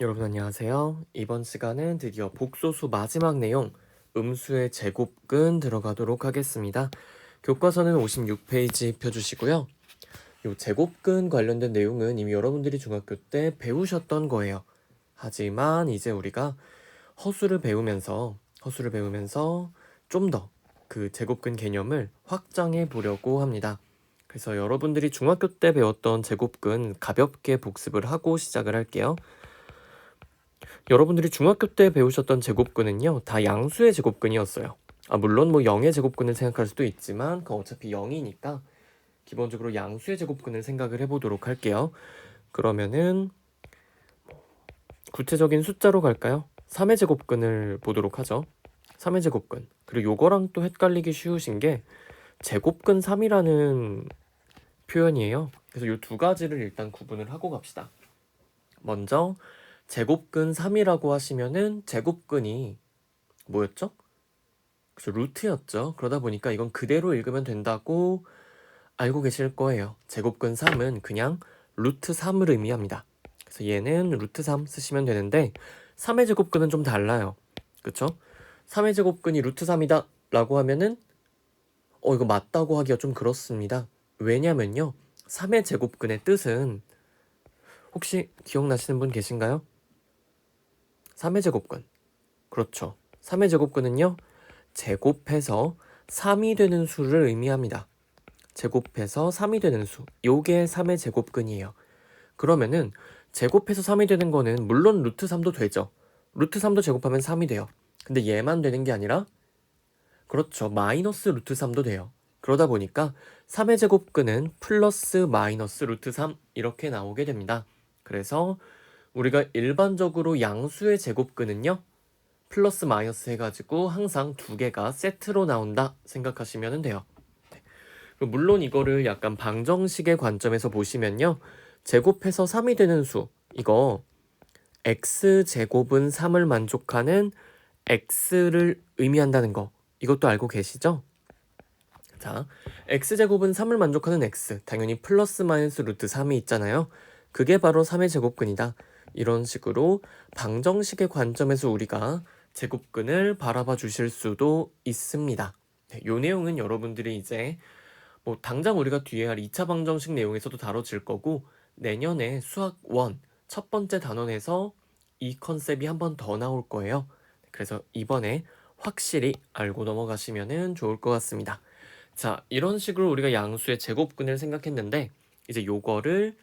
여러분 안녕하세요. 이번 시간은 드디어 복소수 마지막 내용 음수의 제곱근 들어가도록 하겠습니다. 교과서는 56페이지 펴주시고요. 이 제곱근 관련된 내용은 이미 여러분들이 중학교 때 배우셨던 거예요. 하지만 이제 우리가 허수를 배우면서 좀 더 그 제곱근 개념을 확장해 보려고 합니다. 그래서 여러분들이 중학교 때 배웠던 제곱근 가볍게 복습을 하고 시작을 할게요. 여러분들이 중학교 때 배우셨던 제곱근은요, 다 양수의 제곱근이었어요. 물론 뭐 0의 제곱근을 생각할 수도 있지만, 그건 어차피 0이니까 기본적으로 양수의 제곱근을 생각을 해보도록 할게요. 그러면은 구체적인 숫자로 갈까요? 3의 제곱근을 보도록 하죠. 3의 제곱근. 그리고 요거랑 또 헷갈리기 쉬우신 게 제곱근 3이라는 표현이에요. 그래서 요 두 가지를 일단 구분을 하고 갑시다. 먼저 제곱근 3이라고 하시면은 제곱근이 뭐였죠? 그래서 루트였죠. 그러다 보니까 이건 그대로 읽으면 된다고 알고 계실 거예요. 제곱근 3은 그냥 루트 3을 의미합니다. 그래서 얘는 루트 3 쓰시면 되는데 3의 제곱근은 좀 달라요. 그쵸? 3의 제곱근이 루트 3이다 라고 하면은 이거 맞다고 하기가 좀 그렇습니다. 왜냐면요. 3의 제곱근의 뜻은 혹시 기억나시는 분 계신가요? 3의 제곱근. 그렇죠. 3의 제곱근은요. 제곱해서 3이 되는 수를 의미합니다. 제곱해서 3이 되는 수. 요게 3의 제곱근이에요. 그러면은 제곱해서 3이 되는 거는 물론 루트 3도 되죠. 루트 3도 제곱하면 3이 돼요. 근데 얘만 되는 게 아니라 그렇죠. 마이너스 루트 3도 돼요. 그러다 보니까 3의 제곱근은 플러스 마이너스 루트 3 이렇게 나오게 됩니다. 그래서 우리가 일반적으로 양수의 제곱근은요. 플러스 마이너스 해가지고 항상 두 개가 세트로 나온다 생각하시면 돼요. 물론 이거를 약간 방정식의 관점에서 보시면요. 제곱해서 3이 되는 수, 이거 x제곱은 3을 만족하는 x를 의미한다는 거, 이것도 알고 계시죠? 자, x제곱은 3을 만족하는 x, 당연히 플러스 마이너스 루트 3이 있잖아요. 그게 바로 3의 제곱근이다. 이런 식으로 방정식의 관점에서 우리가 제곱근을 바라봐 주실 수도 있습니다. 네, 요 내용은 여러분들이 이제 뭐 당장 우리가 뒤에 할 2차 방정식 내용에서도 다뤄질 거고 내년에 수학 1 첫 번째 단원에서 이 컨셉이 한 번 더 나올 거예요. 그래서 이번에 확실히 알고 넘어가시면 좋을 것 같습니다. 자, 이런 식으로 우리가 양수의 제곱근을 생각했는데 이제 요거를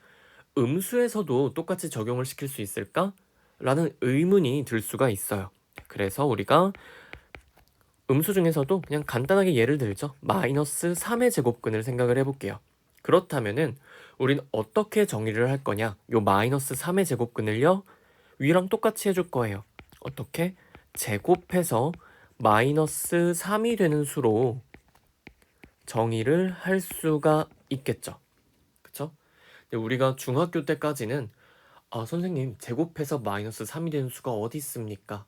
음수에서도 똑같이 적용을 시킬 수 있을까? 라는 의문이 들 수가 있어요. 그래서 우리가 음수 중에서도 그냥 간단하게 예를 들죠. 마이너스 3의 제곱근을 생각을 해볼게요. 그렇다면은 우린 어떻게 정의를 할 거냐? 요 마이너스 3의 제곱근을요. 위랑 똑같이 해줄 거예요. 어떻게? 제곱해서 마이너스 3이 되는 수로 정의를 할 수가 있겠죠. 그쵸? 근데 우리가 중학교 때까지는 선생님 제곱해서 마이너스 3이 되는 수가 어디 있습니까?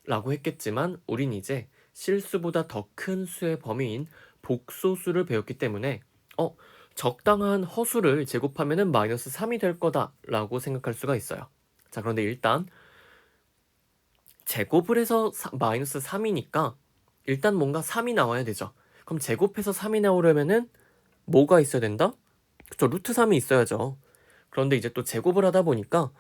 라고 했겠지만 우린 이제 실수보다 더 큰 수의 범위인 복소수를 배웠기 때문에 적당한 허수를 제곱하면은 마이너스 3이 될 거다 라고 생각할 수가 있어요. 자, 그런데 일단 제곱을 해서 마이너스 3이니까 일단 뭔가 3이 나와야 되죠. 그럼 제곱해서 3이 나오려면은 뭐가 있어야 된다? 그쵸, 루트 3이 있어야죠. 그런데 이제 또 제곱을 하다 보니까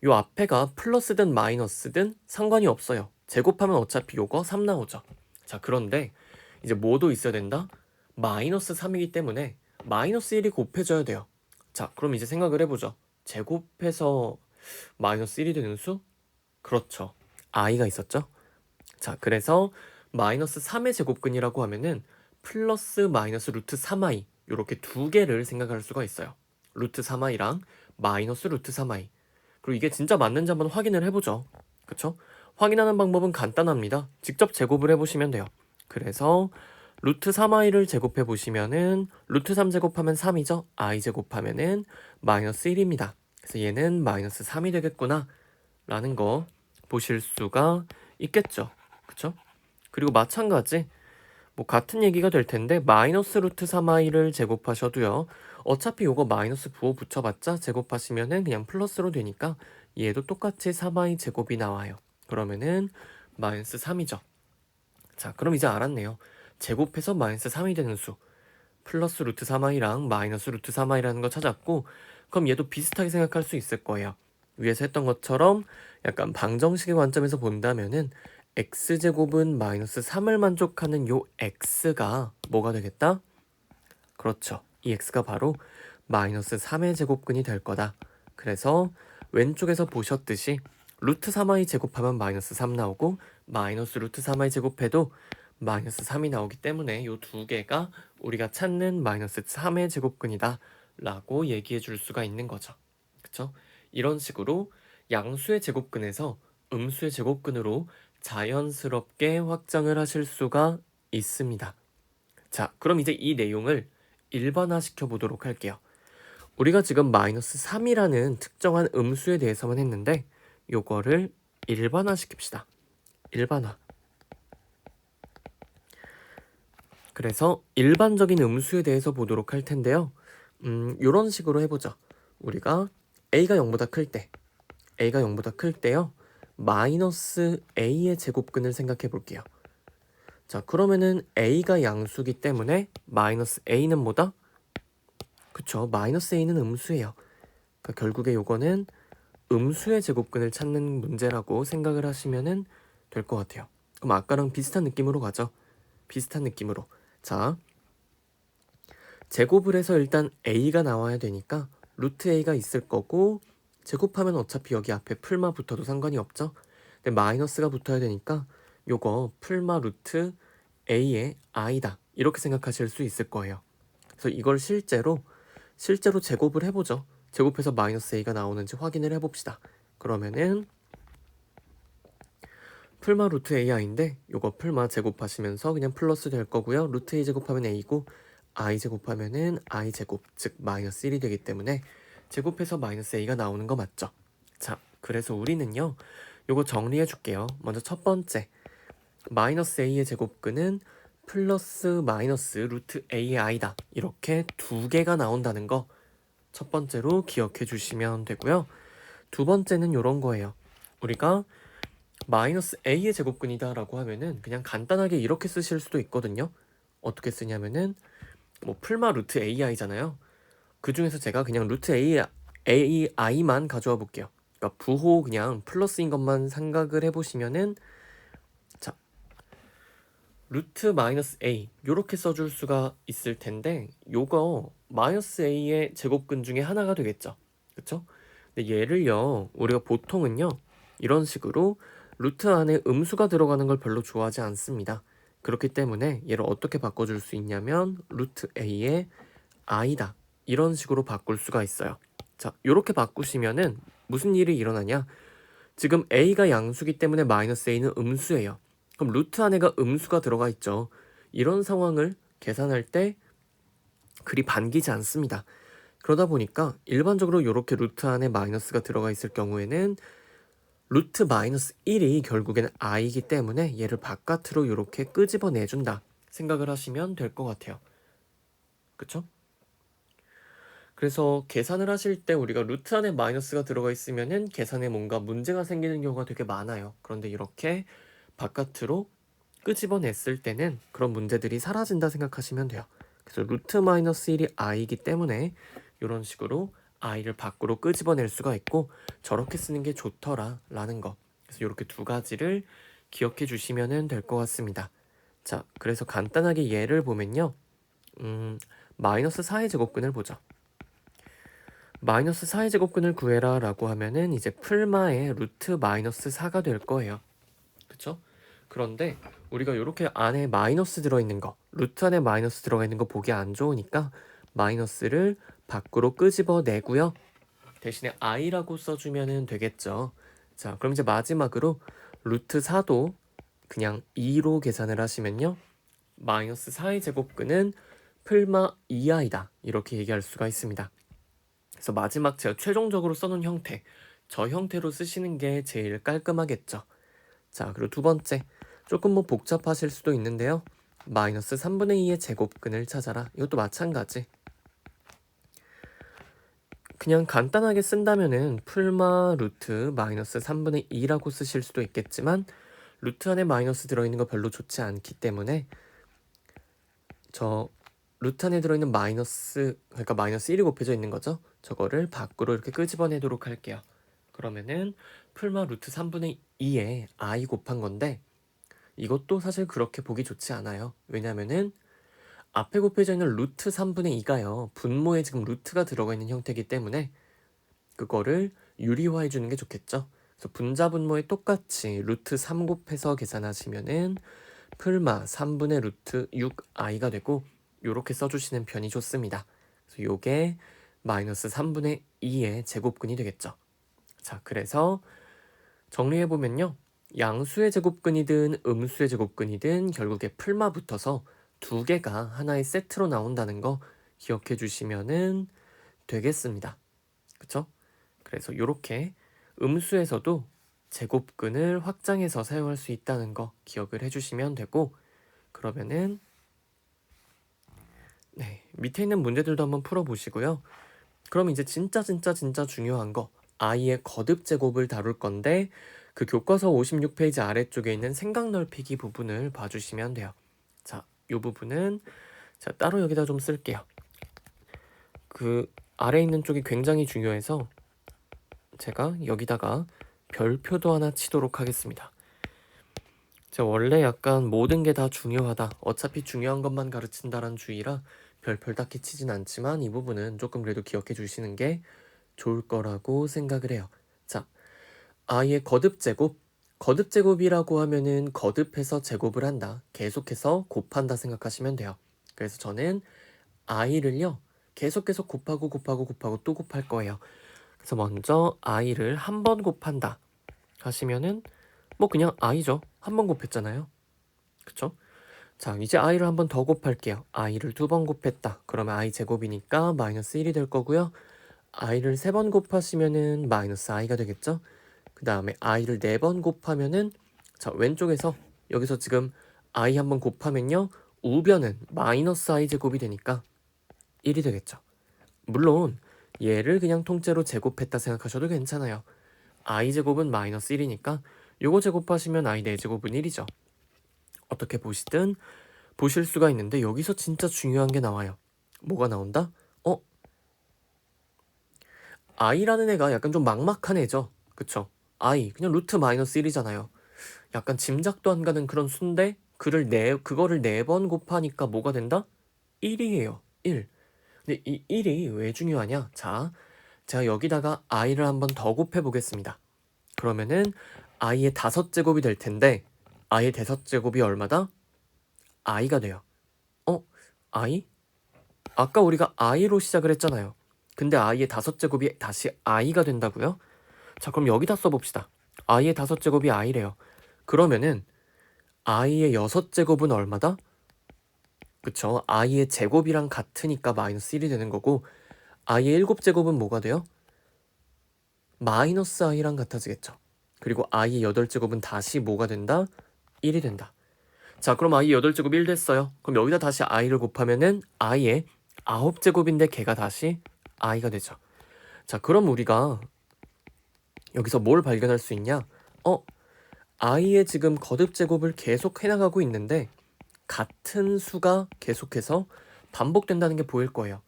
요 앞에가 플러스든 마이너스든 상관이 없어요. 제곱하면 어차피 요거 3 나오죠. 자, 그런데 이제 뭐도 있어야 된다? 마이너스 3이기 때문에 마이너스 1이 곱해져야 돼요. 자, 그럼 이제 생각을 해보죠. 제곱해서 마이너스 1이 되는 수? 그렇죠. i가 있었죠? 자, 그래서 마이너스 3의 제곱근이라고 하면은 플러스 마이너스 루트 3i 이렇게 두 개를 생각할 수가 있어요. 루트 3i랑 마이너스 루트 3i. 그리고 이게 진짜 맞는지 한번 확인을 해보죠. 그쵸? 확인하는 방법은 간단합니다. 직접 제곱을 해보시면 돼요. 그래서 루트 3i를 제곱해 보시면은 루트 3 제곱하면 3이죠. i 제곱하면은 마이너스 1입니다. 그래서 얘는 마이너스 3이 되겠구나 라는 거 보실 수가 있겠죠. 그쵸? 그리고 마찬가지 뭐 같은 얘기가 될 텐데 마이너스 루트 3i를 제곱하셔도요. 어차피 요거 마이너스 부호 붙여봤자 제곱하시면은 그냥 플러스로 되니까 얘도 똑같이 3i 제곱이 나와요. 그러면은 마이너스 3이죠. 자, 그럼 이제 알았네요. 제곱해서 마이너스 3이 되는 수. 플러스 루트 3i랑 마이너스 루트 3i라는 거 찾았고, 그럼 얘도 비슷하게 생각할 수 있을 거예요. 위에서 했던 것처럼 약간 방정식의 관점에서 본다면은 x제곱은 마이너스 3을 만족하는 요 x가 뭐가 되겠다? 그렇죠. 이 x가 바로 마이너스 3의 제곱근이 될 거다. 그래서 왼쪽에서 보셨듯이 루트 3i 제곱하면 마이너스 3 나오고 마이너스 루트 3i 제곱해도 마이너스 3이 나오기 때문에 이 두 개가 우리가 찾는 마이너스 3의 제곱근이다 라고 얘기해 줄 수가 있는 거죠. 그쵸? 이런 식으로 양수의 제곱근에서 음수의 제곱근으로 자연스럽게 확장을 하실 수가 있습니다. 자, 그럼 이제 이 내용을 일반화시켜 보도록 할게요. 우리가 지금 마이너스 3이라는 특정한 음수에 대해서만 했는데 요거를 일반화시킵시다. 일반화. 그래서 일반적인 음수에 대해서 보도록 할 텐데요. 요런 식으로 해보죠. 우리가 a가 0보다 클 때, a가 0보다 클 때요. 마이너스 a의 제곱근을 생각해 볼게요. 자, 그러면은 a가 양수기 때문에 마이너스 a는 뭐다? 그쵸, 마이너스 a는 음수예요. 그러니까 결국에 요거는 음수의 제곱근을 찾는 문제라고 생각을 하시면 될 것 같아요. 그럼 아까랑 비슷한 느낌으로 가죠. 비슷한 느낌으로. 자, 제곱을 해서 일단 a가 나와야 되니까 루트 a가 있을 거고 제곱하면 어차피 여기 앞에 풀마 붙어도 상관이 없죠. 근데 마이너스가 붙어야 되니까 요거 풀마 루트 a의 i다 이렇게 생각하실 수 있을 거예요. 그래서 이걸 실제로 제곱을 해보죠. 제곱해서 마이너스 a가 나오는지 확인을 해봅시다. 그러면은 풀마 루트 ai인데 요거 풀마 제곱하시면서 그냥 플러스 될 거고요. 루트 a 제곱하면 a고 i 제곱하면은 i 제곱 즉 마이너스 1이 되기 때문에 제곱해서 마이너스 a가 나오는 거 맞죠? 자, 그래서 우리는요 요거 정리해 줄게요. 먼저 첫 번째 마이너스 a의 제곱근은 플러스 마이너스 루트 a의 i다 이렇게 두 개가 나온다는 거 첫 번째로 기억해 주시면 되고요. 두 번째는 요런 거예요. 우리가 마이너스 a의 제곱근이다 라고 하면은 그냥 간단하게 이렇게 쓰실 수도 있거든요. 어떻게 쓰냐면은 뭐 풀마 루트 ai잖아요. 그 중에서 제가 그냥 루트 ai만 가져와 볼게요. 그러니까 부호 그냥 플러스인 것만 생각을 해보시면은 자 루트 마이너스 a 요렇게 써줄 수가 있을 텐데 요거 마이너스 a의 제곱근 중에 하나가 되겠죠. 그쵸? 근데 얘를요 우리가 보통은요 이런 식으로 루트 안에 음수가 들어가는 걸 별로 좋아하지 않습니다. 그렇기 때문에 얘를 어떻게 바꿔줄 수 있냐면 루트 a의 i다 이런 식으로 바꿀 수가 있어요. 자, 이렇게 바꾸시면은 무슨 일이 일어나냐? 지금 a가 양수기 때문에 마이너스 a는 음수예요. 그럼 루트 안에가 음수가 들어가 있죠. 이런 상황을 계산할 때 그리 반기지 않습니다. 그러다 보니까 일반적으로 이렇게 루트 안에 마이너스가 들어가 있을 경우에는 루트 마이너스 1이 결국에는 i이기 때문에 얘를 바깥으로 이렇게 끄집어 내준다 생각을 하시면 될 것 같아요. 그쵸? 그래서 계산을 하실 때 우리가 루트 안에 마이너스가 들어가 있으면은 계산에 뭔가 문제가 생기는 경우가 되게 많아요. 그런데 이렇게 바깥으로 끄집어냈을 때는 그런 문제들이 사라진다 생각하시면 돼요. 그래서 루트 마이너스 1이 i이기 때문에 이런 식으로 i를 밖으로 끄집어낼 수가 있고 저렇게 쓰는 게 좋더라 라는 거. 그래서 이렇게 두 가지를 기억해 주시면 될 것 같습니다. 자, 그래서 간단하게 예를 보면요. 마이너스 4의 제곱근을 보죠. 마이너스 4의 제곱근을 구해라 라고 하면은 이제 풀마의 루트 마이너스 4가 될 거예요. 그쵸? 그런데 우리가 이렇게 안에 마이너스 들어있는 거 루트 안에 마이너스 들어가 있는 거 보기 안 좋으니까 마이너스를 밖으로 끄집어 내고요. 대신에 i라고 써주면 되겠죠. 자, 그럼 이제 마지막으로 루트 4도 그냥 2로 계산을 하시면요. 마이너스 4의 제곱근은 풀마 2i다 이렇게 얘기할 수가 있습니다. 그래서 마지막 제가 최종적으로 써놓은 형태 저 형태로 쓰시는 게 제일 깔끔하겠죠. 자, 그리고 두 번째 조금 뭐 복잡하실 수도 있는데요. 마이너스 3분의 2의 제곱근을 찾아라. 이것도 마찬가지. 그냥 간단하게 쓴다면은 풀마 루트 마이너스 3분의 2라고 쓰실 수도 있겠지만 루트 안에 마이너스 들어있는 거 별로 좋지 않기 때문에 저 루트 안에 들어있는 마이너스, 그러니까 마이너스 1이 곱해져 있는 거죠. 저거를 밖으로 이렇게 끄집어내도록 할게요. 그러면은 풀마 루트 3분의 2에 i 곱한 건데 이것도 사실 그렇게 보기 좋지 않아요. 왜냐면은 앞에 곱해져 있는 루트 3분의 2가요. 분모에 지금 루트가 들어가 있는 형태이기 때문에 그거를 유리화해 주는 게 좋겠죠. 그래서 분자 분모에 똑같이 루트 3 곱해서 계산하시면은 풀마 3분의 루트 6i가 되고 요렇게 써주시는 편이 좋습니다. 그래서 요게 마이너스 3분의 2의 제곱근이 되겠죠. 자, 그래서 정리해보면요. 양수의 제곱근이든 음수의 제곱근이든 결국에 풀마 붙어서 두 개가 하나의 세트로 나온다는 거 기억해 주시면은 되겠습니다. 그쵸? 그래서 이렇게 음수에서도 제곱근을 확장해서 사용할 수 있다는 거 기억을 해주시면 되고 그러면은 네, 밑에 있는 문제들도 한번 풀어보시고요. 그럼 이제 진짜 중요한 거 i의 거듭 제곱을 다룰 건데 그 교과서 56페이지 아래쪽에 있는 생각 넓히기 부분을 봐주시면 돼요. 자, 이 부분은 자 따로 여기다 좀 쓸게요. 그 아래 있는 쪽이 굉장히 중요해서 제가 여기다가 별표도 하나 치도록 하겠습니다. 제가 원래 약간 모든 게 다 중요하다, 어차피 중요한 것만 가르친다라는 주의라 별표 딱히 치진 않지만 이 부분은 조금 그래도 기억해 주시는 게 좋을 거라고 생각을 해요. 자, i의 거듭제곱, 거듭제곱이라고 하면은 거듭해서 제곱을 한다, 계속해서 곱한다 생각하시면 돼요. 그래서 저는 i를요 계속 곱하고 또 곱할 거예요. 그래서 먼저 i를 한 번 곱한다 하시면은 뭐 그냥 i죠. 한 번 곱했잖아요. 그쵸? 자, 이제 i를 한 번 더 곱할게요. i를 두 번 곱했다. 그러면 i 제곱이니까 마이너스 1이 될 거고요. i를 세 번 곱하시면은 마이너스 i가 되겠죠? 그 다음에 i를 네 번 곱하면은 자, 왼쪽에서 여기서 지금 i 한 번 곱하면요 우변은 마이너스 i 제곱이 되니까 1이 되겠죠. 물론 얘를 그냥 통째로 제곱했다 생각하셔도 괜찮아요. i 제곱은 마이너스 1이니까 요거 제곱하시면 i 4제곱은 1이죠. 어떻게 보시든 보실 수가 있는데 여기서 진짜 중요한 게 나와요. 뭐가 나온다? i라는 애가 약간 좀 막막한 애죠. 그쵸? i 그냥 루트 마이너스 1이잖아요. 약간 짐작도 안 가는 그런 수인데 그거를 4번 곱하니까 뭐가 된다? 1이에요. 1. 근데 이 1이 왜 중요하냐? 자, 제가 여기다가 i를 한번 더 곱해 보겠습니다. 그러면은 i의 5제곱이 될 텐데 i의 5제곱이 얼마다? i가 돼요. i? 아까 우리가 i로 시작을 했잖아요. 근데 i의 5제곱이 다시 i가 된다고요? 자, 그럼 여기다 써봅시다. i의 5제곱이 i래요. 그러면은 i의 6제곱은 얼마다? 그쵸? i의 제곱이랑 같으니까 마이너스 1이 되는 거고 i의 7제곱은 뭐가 돼요? 마이너스 i랑 같아지겠죠. 그리고 i의 8제곱은 다시 뭐가 된다? 1이 된다. 자, 그럼 i의 8제곱 1 됐어요. 그럼 여기다 다시 i를 곱하면은 i의 9제곱인데 걔가 다시 i가 되죠. 자, 그럼 우리가 여기서 뭘 발견할 수 있냐? i의 지금 거듭 제곱을 계속 해나가고 있는데 같은 수가 계속해서 반복된다는 게 보일 거예요.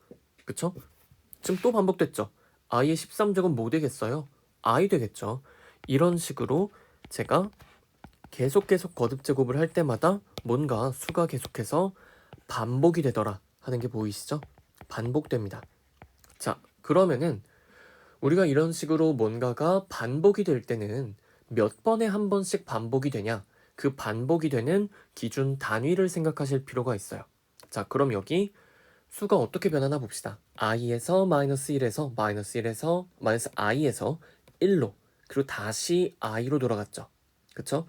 그쵸? 지금 또 반복됐죠? i의 13제곱 뭐 되겠어요? i 되겠죠. 이런 식으로 제가 계속 거듭 제곱을 할 때마다 뭔가 수가 계속해서 반복이 되더라 하는 게 보이시죠? 반복됩니다. 자, 그러면은 우리가 이런 식으로 뭔가가 반복이 될 때는 몇 번에 한 번씩 반복이 되냐? 그 반복이 되는 기준 단위를 생각하실 필요가 있어요. 자, 그럼 여기 수가 어떻게 변하나 봅시다. i에서 마이너스 1에서 마이너스 1에서 마이너스 i에서 1로 그리고 다시 i로 돌아갔죠. 그쵸?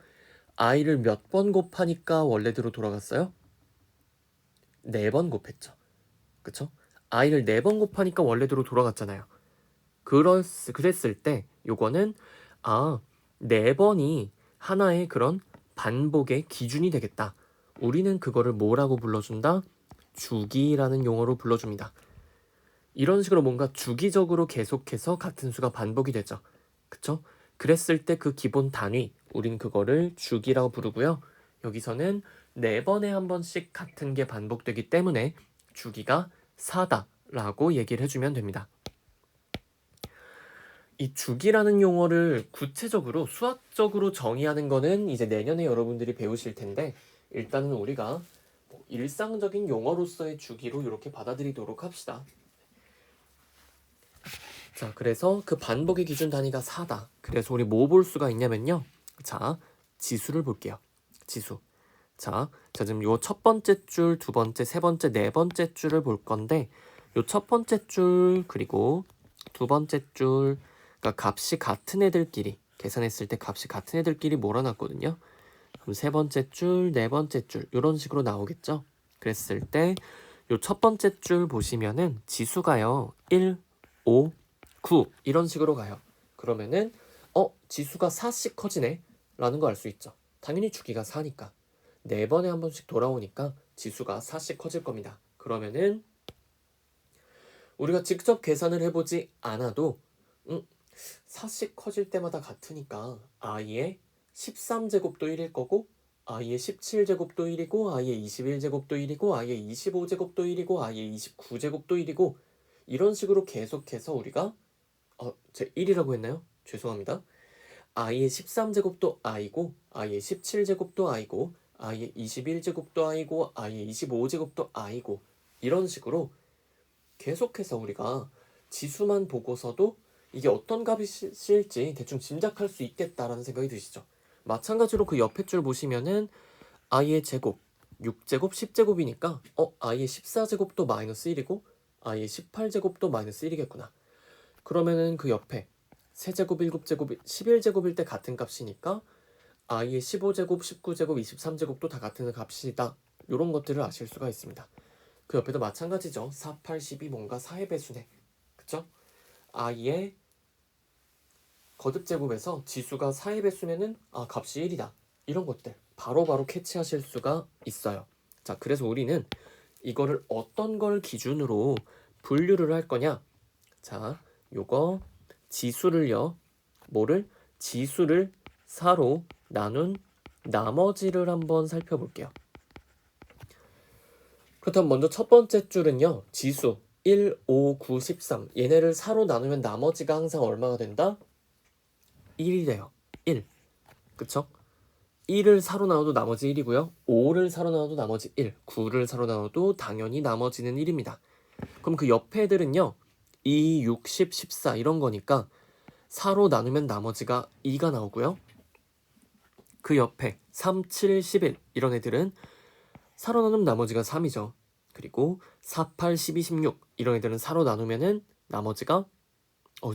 i를 몇 번 곱하니까 원래대로 돌아갔어요? 4번 곱했죠. 그쵸? i를 4번 곱하니까 원래대로 돌아갔잖아요. 그랬을 때 요거는 4번이 하나의 그런 반복의 기준이 되겠다. 우리는 그거를 뭐라고 불러준다? 주기라는 용어로 불러줍니다. 이런 식으로 뭔가 주기적으로 계속해서 같은 수가 반복이 되죠. 그쵸? 그랬을 때 그 기본 단위, 우린 그거를 주기라고 부르고요. 여기서는 4번에 한 번씩 같은 게 반복되기 때문에 주기가 4다라고 얘기를 해주면 됩니다. 이 주기라는 용어를 구체적으로 수학적으로 정의하는 거는 이제 내년에 여러분들이 배우실 텐데, 일단은 우리가 일상적인 용어로서의 주기로 이렇게 받아들이도록 합시다. 자, 그래서 그 반복의 기준 단위가 4다. 그래서 우리 뭐 볼 수가 있냐면요. 자, 지수를 볼게요. 지수. 자, 지금 요 첫 번째 줄, 두 번째, 세 번째, 네 번째 줄을 볼 건데, 요 첫 번째 줄 그리고 두 번째 줄, 그러니까 값이 같은 애들끼리 계산했을 때 값이 같은 애들끼리 몰아놨거든요. 그럼 세 번째 줄, 네 번째 줄 이런 식으로 나오겠죠. 그랬을 때 요 첫 번째 줄 보시면은 지수가요 1, 5, 9 이런 식으로 가요. 그러면은 지수가 4씩 커지네 라는 거 알 수 있죠. 당연히 주기가 4니까 4번에 한 번씩 돌아오니까 지수가 4씩 커질 겁니다. 그러면은 우리가 직접 계산을 해보지 않아도 4씩 커질 때마다 같으니까 i의 13제곱도 1일 거고 i의 17제곱도 1이고 i의 21제곱도 1이고 i의 25제곱도 1이고 i의 29제곱도 1이고 이런 식으로 계속해서 우리가 제 1이라고 했나요? 죄송합니다. i의 13제곱도 i고 i의 17제곱도 i고 i의 21제곱도 i고 i의 25제곱도 i고 이런 식으로 계속해서 우리가 지수만 보고서도 이게 어떤 값일지 대충 짐작할 수 있겠다라는 생각이 드시죠. 마찬가지로 그 옆에 줄 보시면은 i의 제곱, 6제곱, 10제곱이니까 i의 14제곱도 마이너스 1이고 i의 18제곱도 마이너스 1이겠구나. 그러면은 그 옆에 세제곱, 7제곱, 11제곱일 때 같은 값이니까 i의 15제곱, 19제곱, 23제곱도 다 같은 값이다. 이런 것들을 아실 수가 있습니다. 그 옆에도 마찬가지죠. 4, 8, 12 뭔가 4의 배수네. 그쵸? i의 거듭제곱에서 지수가 4의 배수면은 값이 1이다. 이런 것들 바로바로 캐치하실 수가 있어요. 자, 그래서 우리는 이거를 어떤 걸 기준으로 분류를 할 거냐? 자, 요거 지수를요. 뭐를? 지수를 4로 나눈 나머지를 한번 살펴볼게요. 그렇다면 먼저 첫 번째 줄은요. 지수 1, 5, 9, 13 얘네를 4로 나누면 나머지가 항상 얼마가 된다? 1이 돼요. 1. 그쵸? 1을 4로 나눠도 나머지 1이고요. 5를 4로 나눠도 나머지 1. 9를 4로 나눠도 당연히 나머지는 1입니다. 그럼 그 옆에 애들은요. 2, 6, 10, 14 이런 거니까 4로 나누면 나머지가 2가 나오고요. 그 옆에 3, 7, 11 이런 애들은 4로 나누면 나머지가 3이죠. 그리고 4, 8, 12, 16 이런 애들은 4로 나누면은 나머지가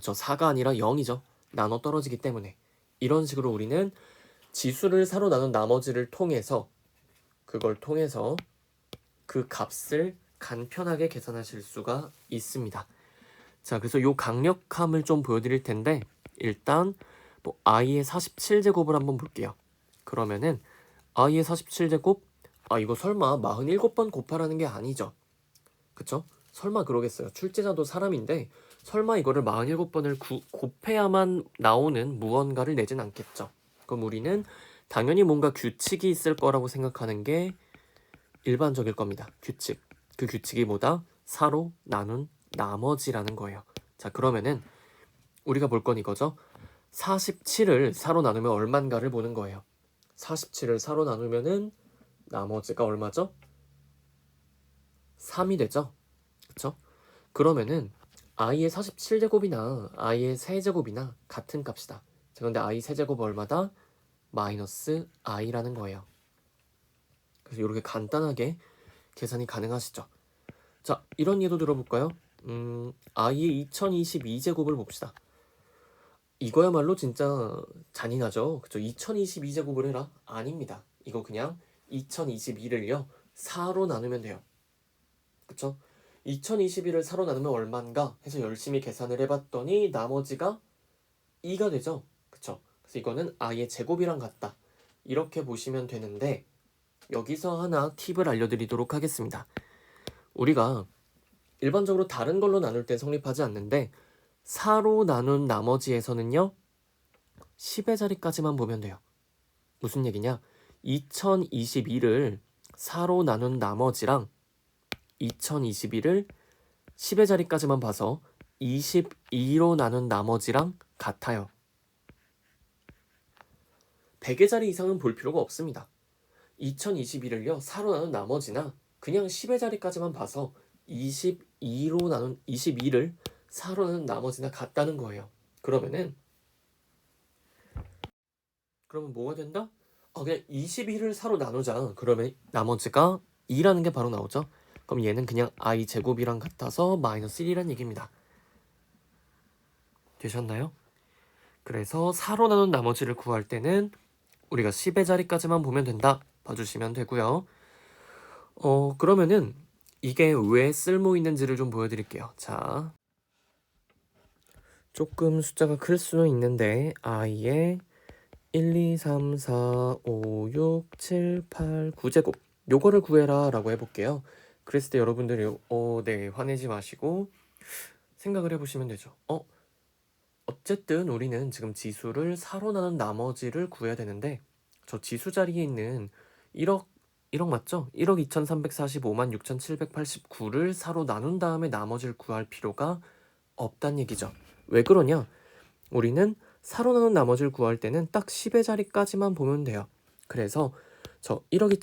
저 4가 아니라 0이죠. 나눠 떨어지기 때문에. 이런 식으로 우리는 지수를 4로 나눈 나머지를 통해서 그걸 통해서 그 값을 간편하게 계산하실 수가 있습니다. 자, 그래서 요 강력함을 좀 보여드릴 텐데 일단 i의 47제곱을 한번 볼게요. 그러면은 i의 47제곱 이거 설마 47번 곱하라는 게 아니죠. 그쵸? 설마 그러겠어요. 출제자도 사람인데 설마 이거를 47번을 곱해야만 나오는 무언가를 내진 않겠죠. 그럼 우리는 당연히 뭔가 규칙이 있을 거라고 생각하는 게 일반적일 겁니다. 규칙. 그 규칙이 뭐다? 4로 나눈 나머지라는 거예요. 자, 그러면은 우리가 볼 건 이거죠. 47을 4로 나누면 얼만가를 보는 거예요. 47을 4로 나누면은 나머지가 얼마죠? 3이 되죠? 그쵸? 그러면은 i의 47제곱이나 i의 세제곱이나 같은 값이다. 자, 근데 i 세제곱 얼마다? 마이너스 i라는 거예요. 그래서 이렇게 간단하게 계산이 가능하시죠. 자, 이런 예도 들어볼까요? i의 2022제곱을 봅시다. 이거야말로 진짜 잔인하죠. 그쵸? 2022제곱을 해라? 아닙니다. 이거 그냥 2022를요 4로 나누면 돼요. 그쵸? 2021을 4로 나누면 얼만가 해서 열심히 계산을 해봤더니 나머지가 2가 되죠. 그쵸? 그래서 이거는 i의 제곱이랑 같다. 이렇게 보시면 되는데 여기서 하나 팁을 알려드리도록 하겠습니다. 우리가 일반적으로 다른 걸로 나눌 때 성립하지 않는데 4로 나눈 나머지에서는요. 10의 자리까지만 보면 돼요. 무슨 얘기냐? 2022를 4로 나눈 나머지랑 2021을 10의 자리까지만 봐서 22로 나눈 나머지랑 같아요. 100의 자리 이상은 볼 필요가 없습니다. 2021을요 4로 나눈 나머지나 그냥 10의 자리까지만 봐서 22로 나눈 22를 4로 나눈 나머지나 같다는 거예요. 그러면 뭐가 된다? 그냥 21을 4로 나누자. 그러면 나머지가 2라는 게 바로 나오죠. 그럼 얘는 그냥 i 제곱이랑 같아서 마이너스 1이란 얘기입니다. 되셨나요? 그래서 4로 나눈 나머지를 구할 때는 우리가 10의 자리까지만 보면 된다. 봐주시면 되고요. 그러면은 이게 왜 쓸모 있는지를 좀 보여드릴게요. 자, 조금 숫자가 클 수는 있는데 i의 1, 2, 3, 4, 5, 6, 7, 8, 9제곱 요거를 구해라 라고 해볼게요. 그랬을 때 여러분들이 네, 화내지 마시고 생각을 해보시면 되죠. 어쨌든 우리는 지금 지수를 4로 나눈 나머지를 구해야 되는데 저 지수 자리에 있는 1억 맞죠? 1억 2345만 6789를 4로 나눈 다음에 나머지를 구할 필요가 없단 얘기죠. 왜 그러냐? 우리는 4로 나눈 나머지를 구할 때는 딱 10의 자리까지만 보면 돼요. 그래서 저 1억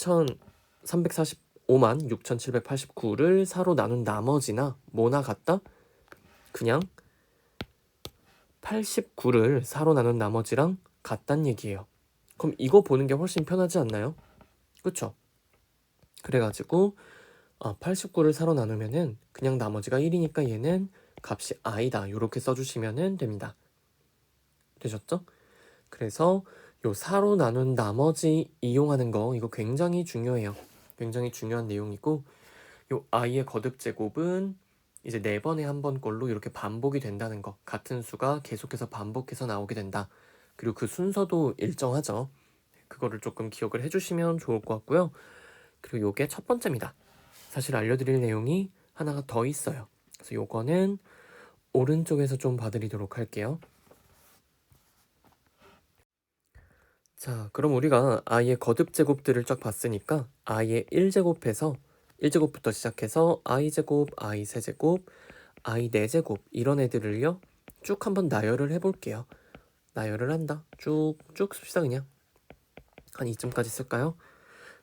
2345만 6789를 4로 나눈 나머지나 뭐나 같다? 그냥 89를 4로 나눈 나머지랑 같단 얘기예요. 그럼 이거 보는 게 훨씬 편하지 않나요? 그쵸? 그래가지고 89를 4로 나누면은 그냥 나머지가 1이니까 얘는 값이 i다. 이렇게 써주시면 됩니다. 되셨죠? 그래서 요 4로 나눈 나머지 이용하는 거 이거 굉장히 중요해요. 굉장히 중요한 내용이고 요 i의 거듭 제곱은 이제 4번에 한 번 걸로 이렇게 반복이 된다는 거. 같은 수가 계속해서 반복해서 나오게 된다. 그리고 그 순서도 일정하죠. 그거를 조금 기억을 해주시면 좋을 것 같고요. 그리고 요게 첫 번째입니다. 사실 알려드릴 내용이 하나가 더 있어요. 그래서 요거는 오른쪽에서 좀 봐드리도록 할게요. 자, 그럼 우리가 i의 거듭 제곱들을 쫙 봤으니까 i의 1제곱해서 1제곱부터 시작해서 i제곱, i 세제곱, i 4제곱 이런 애들을요 쭉 한번 나열을 해볼게요. 나열을 한다. 쭉쭉 씁시다 그냥. 한 이쯤까지 쓸까요?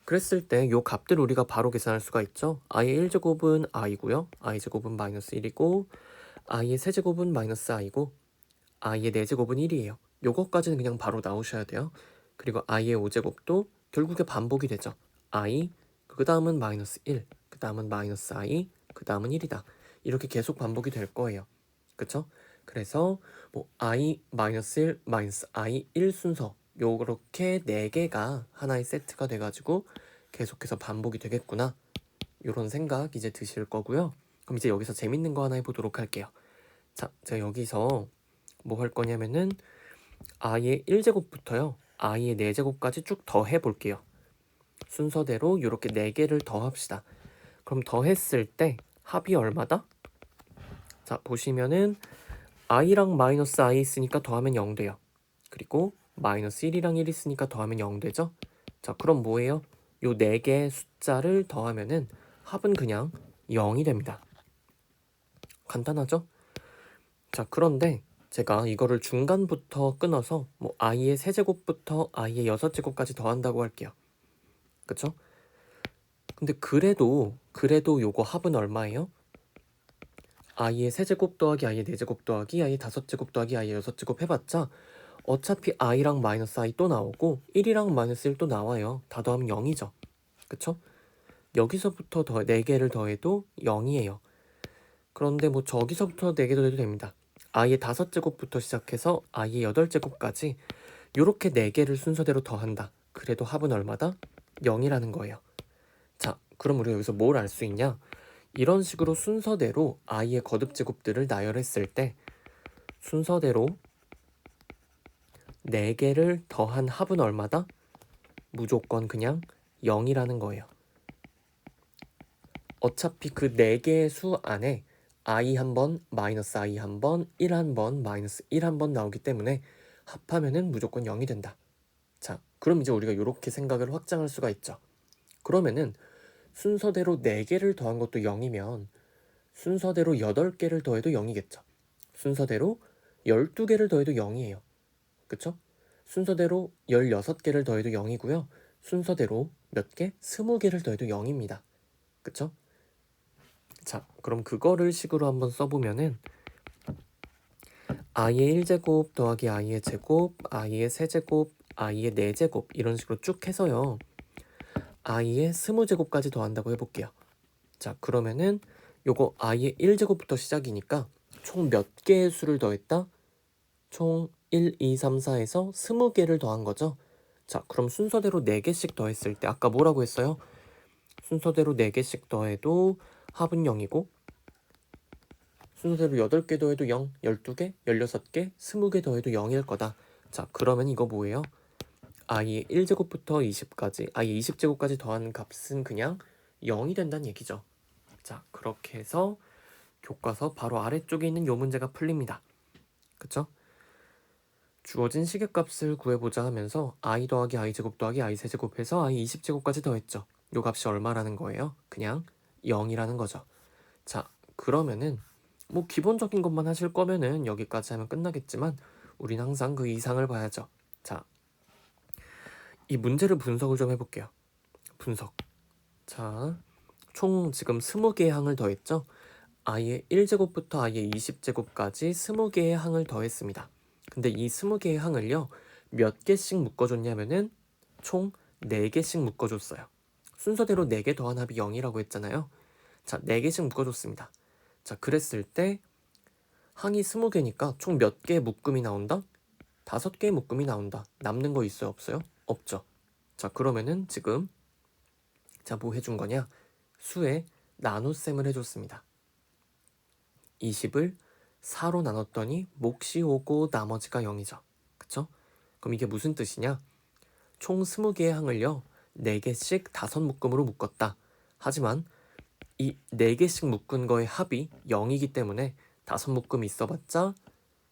그랬을 때 요 값들을 우리가 바로 계산할 수가 있죠. i의 1제곱은 i고요. i제곱은 마이너스 1이고 i의 세제곱은 마이너스 i고 i의 4제곱은 1이에요. 요거까지는 그냥 바로 나오셔야 돼요. 그리고 i의 5제곱도 결국에 반복이 되죠. i, 그 다음은 마이너스 1, 그 다음은 마이너스 i, 그 다음은 1이다. 이렇게 계속 반복이 될 거예요. 그쵸? 그래서 뭐 i, 마이너스 1, 마이너스 i, 1 순서 요렇게 4개가 하나의 세트가 돼가지고 계속해서 반복이 되겠구나. 요런 생각 이제 드실 거고요. 그럼 이제 여기서 재밌는 거 하나 해보도록 할게요. 자, 제가 여기서 뭐 할 거냐면은 i의 1제곱부터요. i의 4제곱까지 쭉 더해 볼게요. 순서대로 이렇게 4개를 더합시다. 그럼 더했을 때 합이 얼마다? 자, 보시면은 i랑 마이너스 i 있으니까 더하면 0 돼요. 그리고 마이너스 1이랑 1 있으니까 더하면 0 되죠? 자, 그럼 뭐예요? 요 4개의 숫자를 더하면은 합은 그냥 0이 됩니다. 간단하죠? 자, 그런데 제가 이거를 중간부터 끊어서 뭐 i의 세제곱부터 i의 6제곱까지 더한다고 할게요. 그쵸? 근데 그래도 요거 합은 얼마예요? i의 세제곱 더하기 i의 4제곱 더하기 i의 5제곱 더하기 i의 6제곱 해봤자 어차피 i랑 마이너스 i 또 나오고 1이랑 마이너스 1 또 나와요. 다 더하면 0이죠. 그쵸? 여기서부터 4개를 더해도 0이에요. 그런데 뭐 저기서부터 4개 더해도 됩니다. i의 5제곱부터 시작해서 i의 8제곱까지 요렇게 4개를 순서대로 더한다. 그래도 합은 얼마다? 0이라는 거예요. 자, 그럼 우리가 여기서 뭘 알 수 있냐? 이런 식으로 순서대로 i의 거듭 제곱들을 나열했을 때 순서대로 4개를 더한 합은 얼마다? 무조건 그냥 0이라는 거예요. 어차피 그 4개의 수 안에 i 한 번, 마이너스 i 한 번, 1 한 번, 마이너스 1 한 번 나오기 때문에 합하면은 무조건 0이 된다. 자, 그럼 이제 우리가 이렇게 생각을 확장할 수가 있죠. 그러면은 순서대로 4개를 더한 것도 0이면 순서대로 8개를 더해도 0이겠죠. 순서대로 12개를 더해도 0이에요. 그쵸? 순서대로 16개를 더해도 0이고요. 순서대로 몇 개? 20개를 더해도 0입니다. 그쵸? 자, 그럼 그거를 식으로 한번 써보면은 i의 1제곱 더하기 i의 제곱, i의 세제곱, i의 4제곱 이런 식으로 쭉 해서요. i의 20제곱까지 더한다고 해볼게요. 자, 그러면은 요거 i의 1제곱부터 시작이니까 총 몇 개의 수를 더했다? 총 1, 2, 3, 4에서 20개를 더한 거죠. 자, 그럼 순서대로 4개씩 더했을 때 아까 뭐라고 했어요? 순서대로 4개씩 더해도 합은 0이고 순서대로 8개 더해도 0, 12개, 16개, 20개 더해도 0일 거다. 자, 그러면 이거 뭐예요? i의 1제곱부터 20까지, i의 20제곱까지 더한 값은 그냥 0이 된다는 얘기죠. 자, 그렇게 해서 교과서 바로 아래쪽에 있는 요 문제가 풀립니다. 그쵸? 주어진 시계값을 구해보자 하면서 i 더하기 i제곱 더하기 i 세제곱해서 i 20제곱까지 더했죠. 요 값이 얼마라는 거예요? 그냥 0이라는 거죠. 자, 그러면은 뭐 기본적인 것만 하실 거면은 여기까지 하면 끝나겠지만 우린 항상 그 이상을 봐야죠. 자, 이 문제를 분석을 좀 해볼게요. 분석. 자, 총 지금 20개의 항을 더했죠? i의 1제곱부터 i의 20제곱까지 20개의 항을 더했습니다. 근데 이 20개의 항을요, 몇 개씩 묶어줬냐면은 총 4개씩 묶어줬어요. 순서대로 4개 더한 합이 0이라고 했잖아요. 자, 4개씩 묶어줬습니다. 자, 그랬을 때 항이 20개니까 총 몇 개의 묶음이 나온다? 5개의 묶음이 나온다. 남는 거 있어요? 없어요? 없죠. 자, 그러면은 지금 자, 뭐 해준 거냐? 수에 나눗셈을 해줬습니다. 20을 4로 나눴더니 몫이 오고 나머지가 0이죠. 그쵸? 그럼 이게 무슨 뜻이냐? 총 20개의 항을요, 4개씩 5묶음으로 묶었다. 하지만 이 4개씩 묶은 거의 합이 0이기 때문에 5묶음이 있어봤자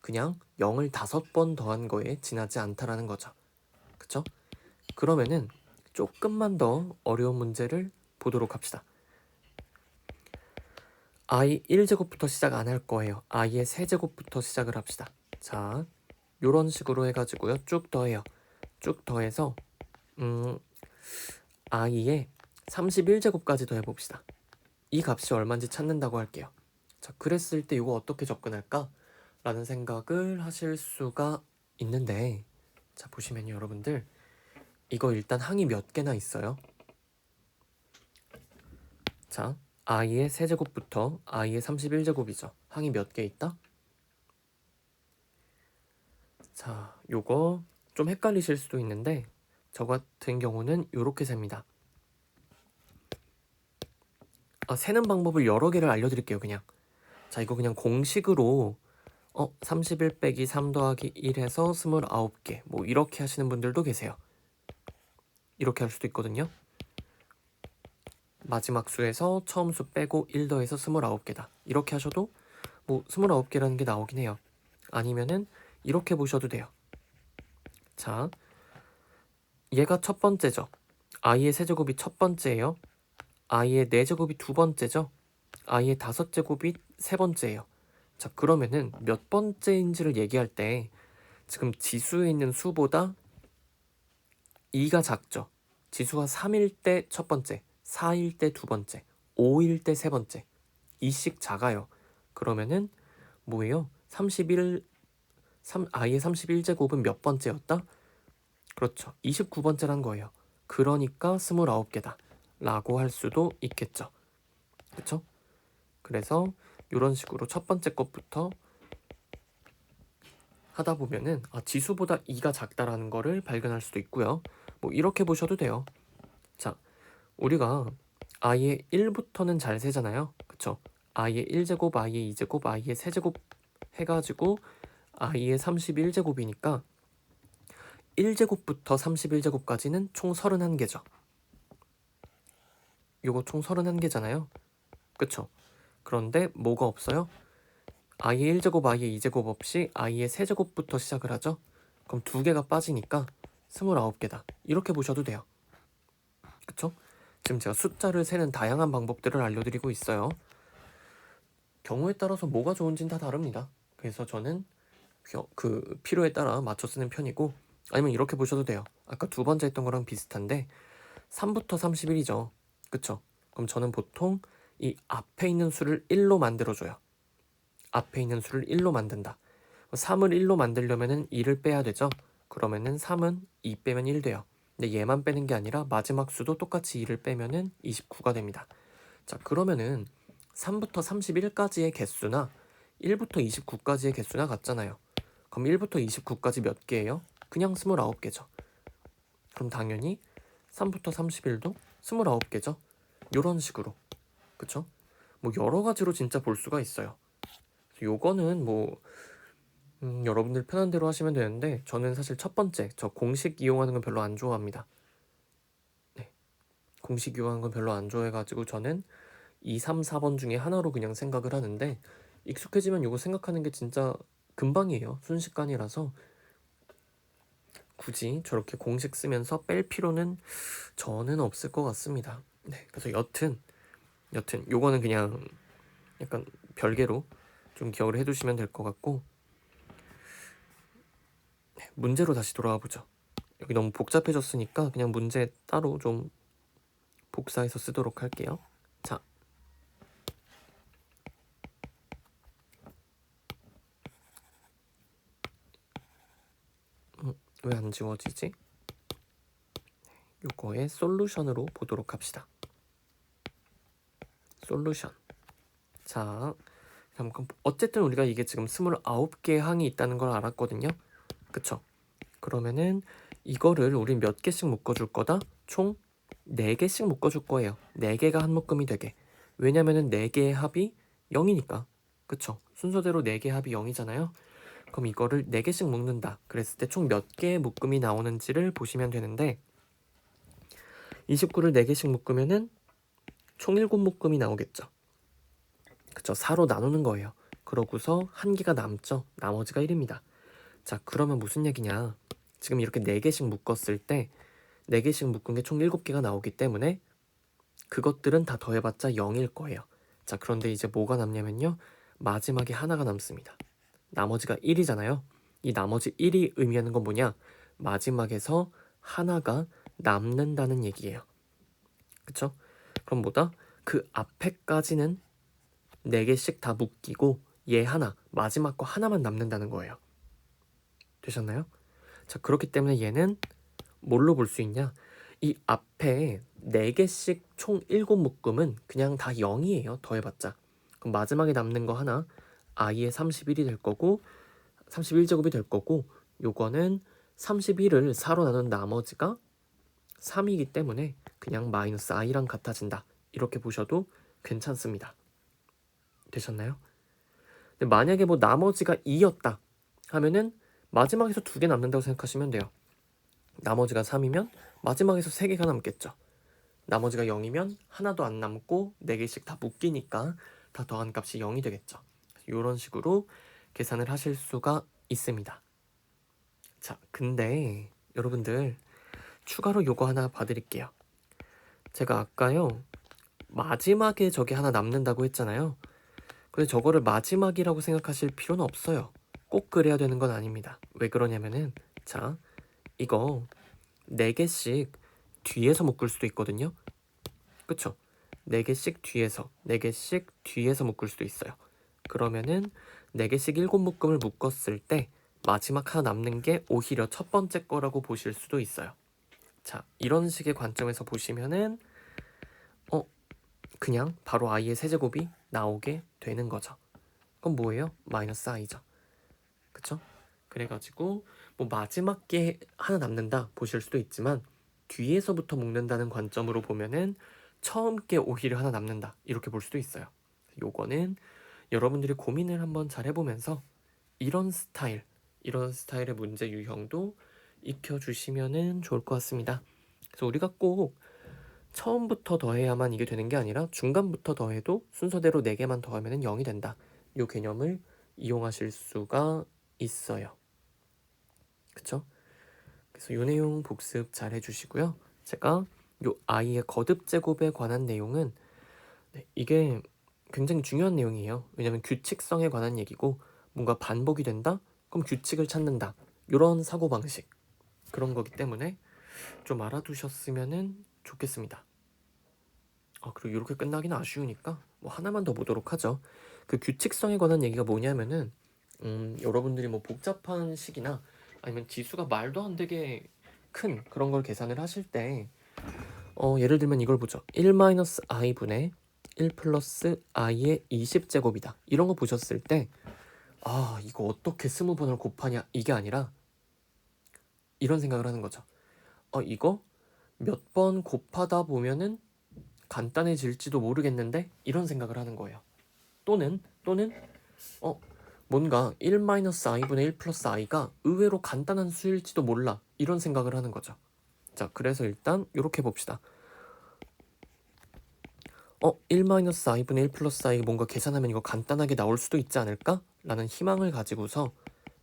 그냥 0을 5번 더한 거에 지나지 않다라는 거죠. 그쵸? 그러면은 조금만 더 어려운 문제를 보도록 합시다. i 1제곱부터 시작 안 할 거예요. i의 세제곱부터 시작을 합시다. 자, 요런 식으로 해가지고요. 쭉 더해요. 쭉 더해서 i의 31제곱까지 더해봅시다. 이 값이 얼마인지 찾는다고 할게요. 자, 그랬을 때 이거 어떻게 접근할까? 라는 생각을 하실 수가 있는데, 자, 보시면요, 여러분들. 이거 일단 항이 몇 개나 있어요? 자, i의 세제곱부터 i의 31제곱이죠. 항이 몇 개 있다? 자, 요거 좀 헷갈리실 수도 있는데 저 같은 경우는 요렇게 셉니다. 세는 방법을 여러 개를 알려드릴게요. 그냥 자, 이거 그냥 공식으로 31 빼기 3 더하기 1 해서 29개 뭐 이렇게 하시는 분들도 계세요. 이렇게 할 수도 있거든요. 마지막 수에서 처음 수 빼고 1 더해서 29개다. 이렇게 하셔도 뭐 29개라는 게 나오긴 해요. 아니면은 이렇게 보셔도 돼요. 자, 얘가 첫 번째죠. i의 세제곱이 첫 번째예요. i의 4제곱이 두 번째죠. i의 5제곱이 세 번째예요. 자, 그러면은 몇 번째인지를 얘기할 때 지금 지수에 있는 수보다 2가 작죠. 지수가 3일 때 첫 번째, 4일 때 두 번째, 5일 때 세 번째. 2씩 작아요. 그러면은 뭐예요? i의 31제곱은 몇 번째였다? 그렇죠. 29번째란 거예요. 그러니까 29개다. 라고 할 수도 있겠죠. 그쵸? 그래서 이런 식으로 첫 번째 것부터 하다 보면은 지수보다 2가 작다라는 거를 발견할 수도 있고요. 뭐 이렇게 보셔도 돼요. 자, 우리가 i의 1부터는 잘 세잖아요. 그쵸? i의 1제곱, i의 2제곱, i의 세제곱 해가지고 i의 31제곱이니까 1제곱부터 31제곱까지는 총 31개죠. 요거 총 31개잖아요. 그쵸? 그런데 뭐가 없어요? i의 1제곱, i의 2제곱 없이 i의 세제곱부터 시작을 하죠? 그럼 2개가 빠지니까 29개다. 이렇게 보셔도 돼요. 그쵸? 지금 제가 숫자를 세는 다양한 방법들을 알려드리고 있어요. 경우에 따라서 뭐가 좋은지는 다 다릅니다. 그래서 저는 그 필요에 따라 맞춰 쓰는 편이고, 아니면 이렇게 보셔도 돼요. 아까 두 번째 했던 거랑 비슷한데 3부터 31이죠. 그쵸? 그럼 저는 보통 이 앞에 있는 수를 1로 만들어줘요. 앞에 있는 수를 1로 만든다. 3을 1로 만들려면은 2를 빼야 되죠. 그러면은 3은 2 빼면 1 돼요. 근데 얘만 빼는 게 아니라 마지막 수도 똑같이 2를 빼면은 29가 됩니다. 자, 그러면은 3부터 31까지의 개수나 1부터 29까지의 개수나 같잖아요. 그럼 1부터 29까지 몇 개예요? 그냥 29개죠. 그럼 당연히 3부터 31도 29개죠. 요런 식으로. 그쵸? 뭐 여러 가지로 진짜 볼 수가 있어요. 요거는 뭐 여러분들 편한 대로 하시면 되는데, 저는 사실 첫 번째 저 공식 이용하는 건 별로 안 좋아합니다. 네. 공식 이용하는 건 별로 안 좋아해가지고 저는 2, 3, 4번 중에 하나로 그냥 생각을 하는데, 익숙해지면 이거 생각하는 게 진짜 금방이에요. 순식간이라서 굳이 저렇게 공식 쓰면서 뺄 필요는 저는 없을 것 같습니다. 네, 그래서 여튼 요거는 그냥 약간 별개로 좀 기억을 해두시면 될 것 같고, 네, 문제로 다시 돌아가 보죠. 여기 너무 복잡해졌으니까 그냥 문제 따로 좀 복사해서 쓰도록 할게요. 자, 왜 안 지워지지? 요거의 솔루션으로 보도록 합시다. 솔루션. 자, 어쨌든 우리가 이게 지금 29개의 항이 있다는 걸 알았거든요. 그쵸? 그러면은 이거를 우린 몇 개씩 묶어줄 거다? 총 4개씩 묶어줄 거예요. 4개가 한 묶음이 되게. 왜냐면은 4개의 합이 0이니까. 그쵸? 순서대로 4개 합이 0이잖아요. 그럼 이거를 4개씩 묶는다. 그랬을 때 총 몇 개의 묶음이 나오는지를 보시면 되는데, 29를 4개씩 묶으면은 총 7묶음이 나오겠죠. 그쵸? 4로 나누는 거예요. 그러고서 한 개가 남죠. 나머지가 1입니다. 자, 그러면 무슨 얘기냐? 지금 이렇게 4개씩 묶었을 때 4개씩 묶은 게 총 7개가 나오기 때문에 그것들은 다 더해봤자 0일 거예요. 자, 그런데 이제 뭐가 남냐면요. 마지막에 하나가 남습니다. 나머지가 1이잖아요. 이 나머지 1이 의미하는 건 뭐냐? 마지막에서 하나가 남는다는 얘기예요. 그쵸? 그럼 뭐다? 그 앞에까지는 4개씩 다 묶이고 얘 하나, 마지막 거 하나만 남는다는 거예요. 되셨나요? 자, 그렇기 때문에 얘는 뭘로 볼 수 있냐? 이 앞에 4개씩 총 7묶음은 그냥 다 0이에요. 더해봤자. 그럼 마지막에 남는 거 하나, i의 31이 될 거고 31제곱이 될 거고, 요거는 31을 4로 나눈 나머지가 3이기 때문에 그냥 마이너스 i랑 같아진다. 이렇게 보셔도 괜찮습니다. 되셨나요? 근데 만약에 뭐 나머지가 2였다 하면은 마지막에서 2개 남는다고 생각하시면 돼요. 나머지가 3이면 마지막에서 3개가 남겠죠. 나머지가 0이면 하나도 안 남고 4개씩 다 묶이니까 다 더한 값이 0이 되겠죠. 이런 식으로 계산을 하실 수가 있습니다. 자, 근데 여러분들 추가로 요거 하나 봐드릴게요. 제가 아까요 마지막에 저게 하나 남는다고 했잖아요. 근데 저거를 마지막이라고 생각하실 필요는 없어요. 꼭 그래야 되는 건 아닙니다. 왜 그러냐면은, 자, 이거 4개씩 뒤에서 묶을 수도 있거든요. 그쵸? 4개씩 뒤에서, 4개씩 뒤에서 묶을 수도 있어요. 그러면은 4개씩 7묶음을 묶었을 때 마지막 하나 남는 게 오히려 첫 번째 거라고 보실 수도 있어요. 자, 이런 식의 관점에서 보시면은 그냥 바로 i의 세제곱이 나오게 되는 거죠. 그럼 뭐예요? 마이너스 i죠. 그쵸? 그래가지고 뭐 마지막 게 하나 남는다 보실 수도 있지만, 뒤에서부터 묶는다는 관점으로 보면은 처음 게 오히려 하나 남는다 이렇게 볼 수도 있어요. 요거는 여러분들이 고민을 한번 잘 해보면서 이런 스타일의 문제 유형도 익혀주시면은 좋을 것 같습니다. 그래서 우리가 꼭 처음부터 더해야만 이게 되는 게 아니라 중간부터 더해도 순서대로 4개만 더하면 0이 된다. 이 개념을 이용하실 수가 있어요. 그쵸? 그래서 이 내용 복습 잘 해주시고요. 제가 이 i의 거듭 제곱에 관한 내용은 이게 굉장히 중요한 내용이에요. 왜냐면 규칙성에 관한 얘기고 뭔가 반복이 된다? 그럼 규칙을 찾는다. 이런 사고방식 그런 거기 때문에 좀 알아두셨으면 좋겠습니다. 그리고 이렇게 끝나기는 아쉬우니까 뭐 하나만 더 보도록 하죠. 그 규칙성에 관한 얘기가 뭐냐면은 여러분들이 뭐 복잡한 식이나 아니면 지수가 말도 안 되게 큰 그런 걸 계산을 하실 때 예를 들면 이걸 보죠. 1-i분의 1 플러스 i의 20제곱이다. 이런 거 보셨을 때 이거 어떻게 20번을 곱하냐 이게 아니라 이런 생각을 하는 거죠. 이거 몇 번 곱하다 보면은 간단해질지도 모르겠는데 이런 생각을 하는 거예요. 또는 뭔가 1-i분의 1 플러스 i가 의외로 간단한 수일지도 몰라 이런 생각을 하는 거죠. 자, 그래서 일단 이렇게 봅시다. 1-i분의 1 플러스 i 뭔가 계산하면 이거 간단하게 나올 수도 있지 않을까? 라는 희망을 가지고서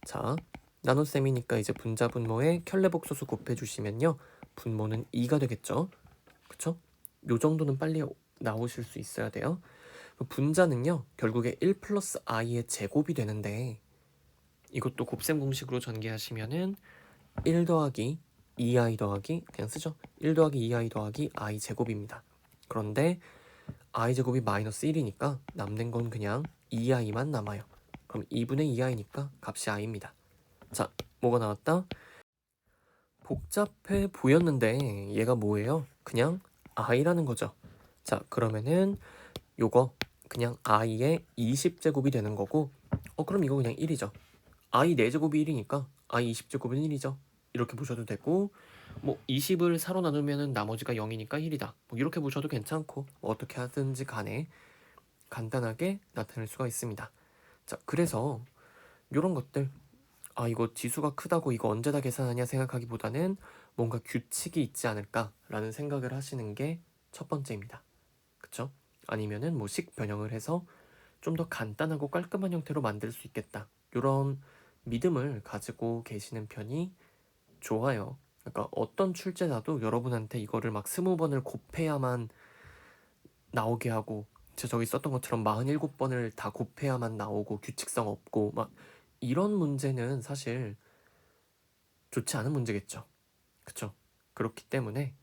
자, 나눗셈이니까 이제 분자 분모에 켤레복소수 곱해주시면요. 분모는 2가 되겠죠. 그쵸? 요 정도는 빨리 나오실 수 있어야 돼요. 분자는요. 결국에 1 플러스 i의 제곱이 되는데 이것도 곱셈 공식으로 전개하시면은 1 더하기 2i 더하기 그냥 쓰죠. 1 더하기 2i 더하기 i 제곱입니다. 그런데 i 제곱이 마이너스 1이니까 남는 건 그냥 2i만 남아요. 그럼 2분의 2i니까 값이 i입니다. 자, 뭐가 나왔다? 복잡해 보였는데 얘가 뭐예요? 그냥 i라는 거죠. 자, 그러면은 요거 그냥 i의 20제곱이 되는 거고 그럼 이거 그냥 1이죠. i 4제곱이 1이니까 i 20제곱은 1이죠. 이렇게 보셔도 되고 뭐 20을 4로 나누면 나머지가 0이니까 1이다. 뭐 이렇게 보셔도 괜찮고 뭐 어떻게 하든지 간에 간단하게 나타낼 수가 있습니다. 자, 그래서 이런 것들 이거 지수가 크다고 이거 언제 다 계산하냐 생각하기보다는 뭔가 규칙이 있지 않을까라는 생각을 하시는 게 첫 번째입니다. 그쵸? 아니면은 뭐 식 변형을 해서 좀 더 간단하고 깔끔한 형태로 만들 수 있겠다. 이런 믿음을 가지고 계시는 편이 좋아요. 그러니까 어떤 출제자도 여러분한테 이거를 막 20번을 곱해야만 나오게 하고 저기 썼던 것처럼 47번을 다 곱해야만 나오고 규칙성 없고 막 이런 문제는 사실 좋지 않은 문제겠죠. 그쵸? 그렇기 때문에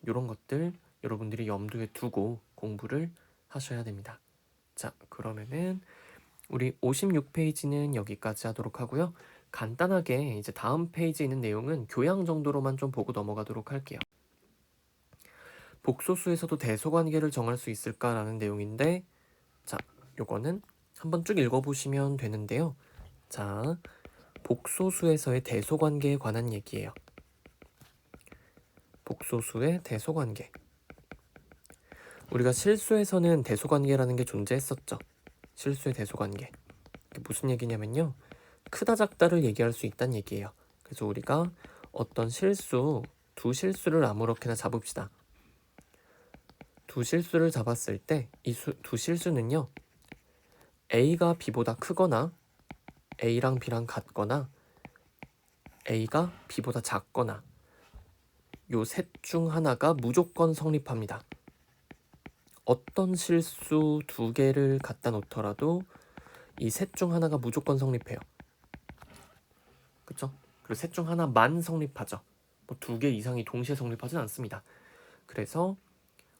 이런 것들 여러분들이 염두에 두고 공부를 하셔야 됩니다. 자, 그러면은 우리 56페이지는 여기까지 하도록 하고요. 간단하게 이제 다음 페이지에 있는 내용은 교양 정도로만 좀 보고 넘어가도록 할게요. 복소수에서도 대소관계를 정할 수 있을까라는 내용인데 자, 요거는 한번 쭉 읽어보시면 되는데요. 자, 복소수에서의 대소관계에 관한 얘기예요. 복소수의 대소관계. 우리가 실수에서는 대소관계라는 게 존재했었죠. 실수의 대소관계. 이게 무슨 얘기냐면요. 크다 작다를 얘기할 수 있다는 얘기예요. 그래서 우리가 어떤 실수, 두 실수를 아무렇게나 잡읍시다. 두 실수를 잡았을 때 이 두 실수는요. A가 B보다 크거나 A랑 B랑 같거나 A가 B보다 작거나 요 셋 중 하나가 무조건 성립합니다. 어떤 실수 두 개를 갖다 놓더라도 이 셋 중 하나가 무조건 성립해요. 그쵸? 그리고 셋 중 하나만 성립하죠. 뭐 두 개 이상이 동시에 성립하진 않습니다. 그래서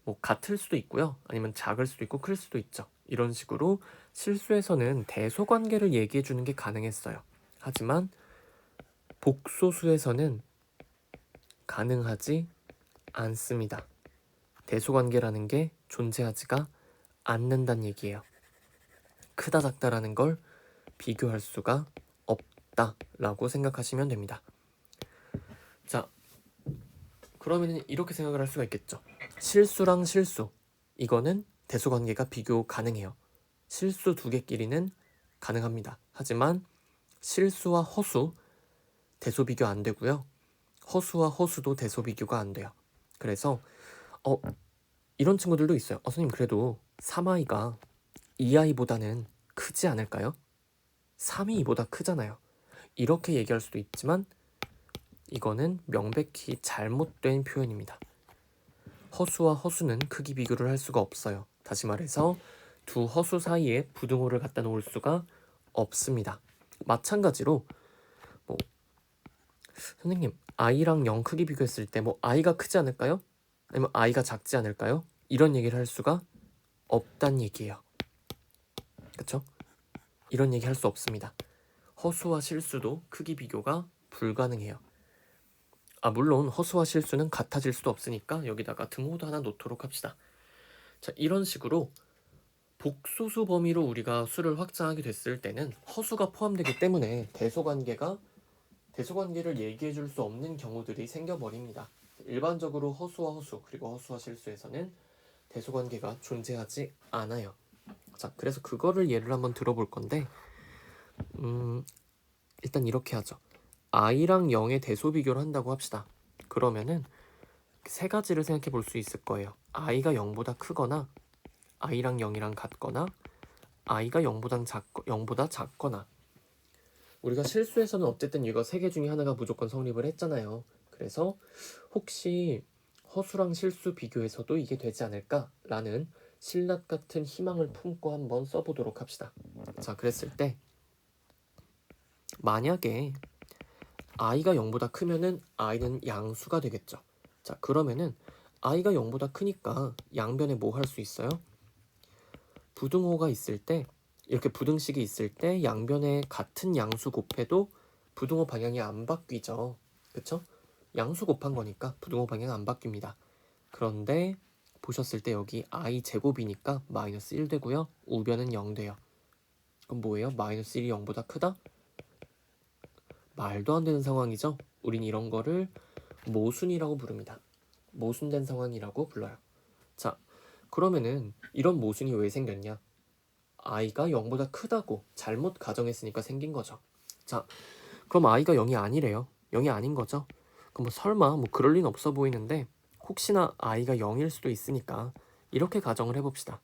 뭐 같을 수도 있고요. 아니면 작을 수도 있고 클 수도 있죠. 이런 식으로 실수에서는 대소관계를 얘기해 주는 게 가능했어요. 하지만 복소수에서는 가능하지 않습니다. 대소관계라는 게 존재하지가 않는다는 얘기예요. 크다 작다라는 걸 비교할 수가 없다라고 생각하시면 됩니다. 자, 그러면 이렇게 생각을 할 수가 있겠죠. 실수랑 실수 이거는 대소관계가 비교 가능해요. 실수 두 개끼리는 가능합니다. 하지만 실수와 허수 대소 비교 안 되고요. 허수와 허수도 대소 비교가 안 돼요. 그래서 이런 친구들도 있어요. 선생님 그래도 3i가 2i보다는 크지 않을까요? 3이 2보다 크잖아요. 이렇게 얘기할 수도 있지만 이거는 명백히 잘못된 표현입니다. 허수와 허수는 크기 비교를 할 수가 없어요. 다시 말해서 두 허수 사이에 부등호를 갖다 놓을 수가 없습니다. 마찬가지로 뭐 선생님 i랑 0 크기 비교했을 때 뭐 i가 크지 않을까요? 아니면 i가 작지 않을까요? 이런 얘기를 할 수가 없단 얘기예요. 그쵸? 이런 얘기 할 수 없습니다. 허수와 실수도 크기 비교가 불가능해요. 물론 허수와 실수는 같아질 수도 없으니까 여기다가 등호도 하나 놓도록 합시다. 자, 이런 식으로 복소수 범위로 우리가 수를 확장하게 됐을 때는 허수가 포함되기 때문에 대소관계를 얘기해 줄 수 없는 경우들이 생겨버립니다. 일반적으로 허수와 허수 그리고 허수와 실수에서는 대소관계가 존재하지 않아요. 자, 그래서 그거를 예를 한번 들어볼 건데 일단 이렇게 하죠. i랑 0의 대소 비교를 한다고 합시다. 그러면은 세 가지를 생각해 볼 수 있을 거예요. i가 0보다 크거나 i랑 0이랑 같거나 i가 0보다 작거나 우리가 실수에서는 어쨌든 이거 세 개 중에 하나가 무조건 성립을 했잖아요. 그래서 혹시 허수랑 실수 비교해서도 이게 되지 않을까라는 신라 같은 희망을 품고 한번 써보도록 합시다. 자, 그랬을 때 만약에 i가 0보다 크면은 i는 양수가 되겠죠. 자, 그러면은 i가 0보다 크니까 양변에 뭐 할 수 있어요? 부등호가 있을 때 이렇게 부등식이 있을 때 양변에 같은 양수 곱해도 부등호 방향이 안 바뀌죠. 그쵸? 양수 곱한 거니까 부등호 방향 안 바뀝니다. 그런데 보셨을 때 여기 i 제곱이니까 마이너스 1 되고요. 우변은 0 돼요. 그럼 뭐예요? 마이너스 1이 0보다 크다? 말도 안 되는 상황이죠. 우린 이런 거를 모순이라고 부릅니다. 모순된 상황이라고 불러요. 자, 그러면은 이런 모순이 왜 생겼냐? i가 0보다 크다고 잘못 가정했으니까 생긴 거죠. 자, 그럼 i가 0이 아니래요. 0이 아닌 거죠. 그럼 뭐 설마 뭐 그럴 리는 없어 보이는데 혹시나 i가 0일 수도 있으니까 이렇게 가정을 해봅시다.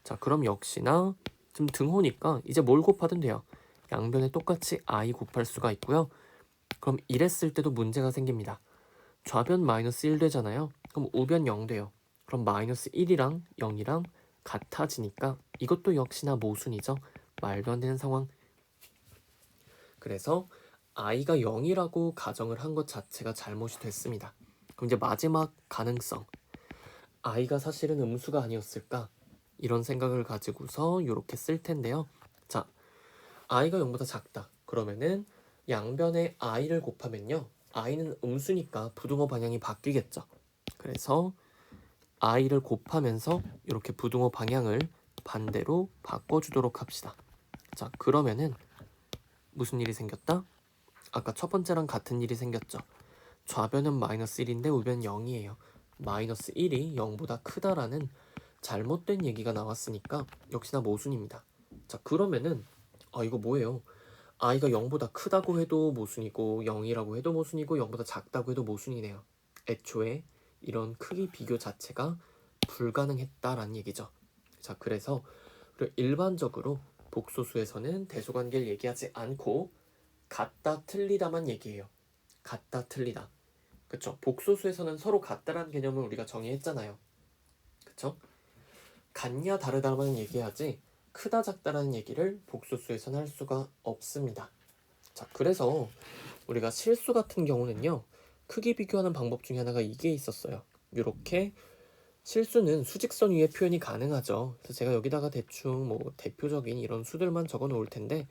자, 그럼 역시나 좀 등호니까 이제 뭘 곱하든 돼요. 양변에 똑같이 i 곱할 수가 있고요. 그럼 이랬을 때도 문제가 생깁니다. 좌변 마이너스 1 되잖아요. 그럼 우변 0 돼요. 그럼 마이너스 1이랑 0이랑 같아지니까 이것도 역시나 모순이죠. 말도 안 되는 상황. 그래서 i가 0이라고 가정을 한 것 자체가 잘못이 됐습니다. 그럼 이제 마지막 가능성. i가 사실은 음수가 아니었을까? 이런 생각을 가지고서 이렇게 쓸 텐데요. 자, i가 0보다 작다. 그러면은 양변에 i를 곱하면요. i는 음수니까 부등호 방향이 바뀌겠죠. 그래서 i를 곱하면서 이렇게 부등호 방향을 반대로 바꿔주도록 합시다. 자, 그러면은 무슨 일이 생겼다? 아까 첫 번째랑 같은 일이 생겼죠. 좌변은 마이너스 1인데 우변 0이에요. 마이너스 1이 0보다 크다라는 잘못된 얘기가 나왔으니까 역시나 모순입니다. 자, 그러면은 이거 뭐예요? i가 0보다 크다고 해도 모순이고 0이라고 해도 모순이고 0보다 작다고 해도 모순이네요. 애초에 이런 크기 비교 자체가 불가능했다라는 얘기죠. 자, 그래서 일반적으로 복소수에서는 대소관계를 얘기하지 않고 같다 틀리다만 얘기해요. 같다 틀리다. 그쵸? 복소수에서는 서로 같다라는 개념을 우리가 정의했잖아요. 그쵸? 같냐 다르다만 얘기하지 크다 작다라는 얘기를 복소수에서는 할 수가 없습니다. 자, 그래서 우리가 실수 같은 경우는요. 크기 비교하는 방법 중에 하나가 이게 있었어요. 이렇게 실수는 수직선 위에 표현이 가능하죠. 그래서 제가 여기다가 대충 뭐 대표적인 이런 수들만 적어 놓을 텐데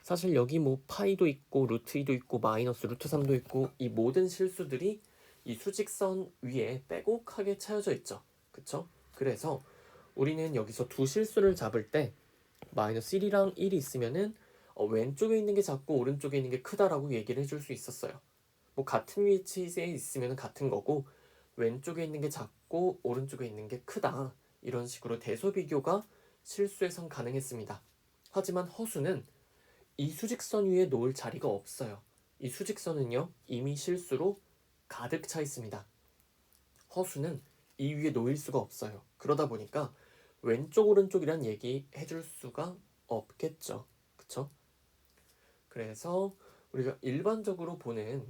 사실 여기 뭐 파이도 있고 루트 2도 있고 마이너스 루트 3도 있고 이 모든 실수들이 이 수직선 위에 빼곡하게 차여져 있죠. 그쵸? 그래서 우리는 여기서 두 실수를 잡을 때 마이너스 1이랑 1이 있으면은 왼쪽에 있는 게 작고 오른쪽에 있는 게 크다라고 얘기를 해줄 수 있었어요. 뭐 같은 위치에 있으면 같은 거고 왼쪽에 있는 게 작고 오른쪽에 있는 게 크다. 이런 식으로 대소 비교가 실수에선 가능했습니다. 하지만 허수는 이 수직선 위에 놓을 자리가 없어요. 이 수직선은요 이미 실수로 가득 차 있습니다. 허수는 이 위에 놓일 수가 없어요. 그러다 보니까 왼쪽 오른쪽이란 얘기 해줄 수가 없겠죠. 그쵸? 그래서 우리가 일반적으로 보는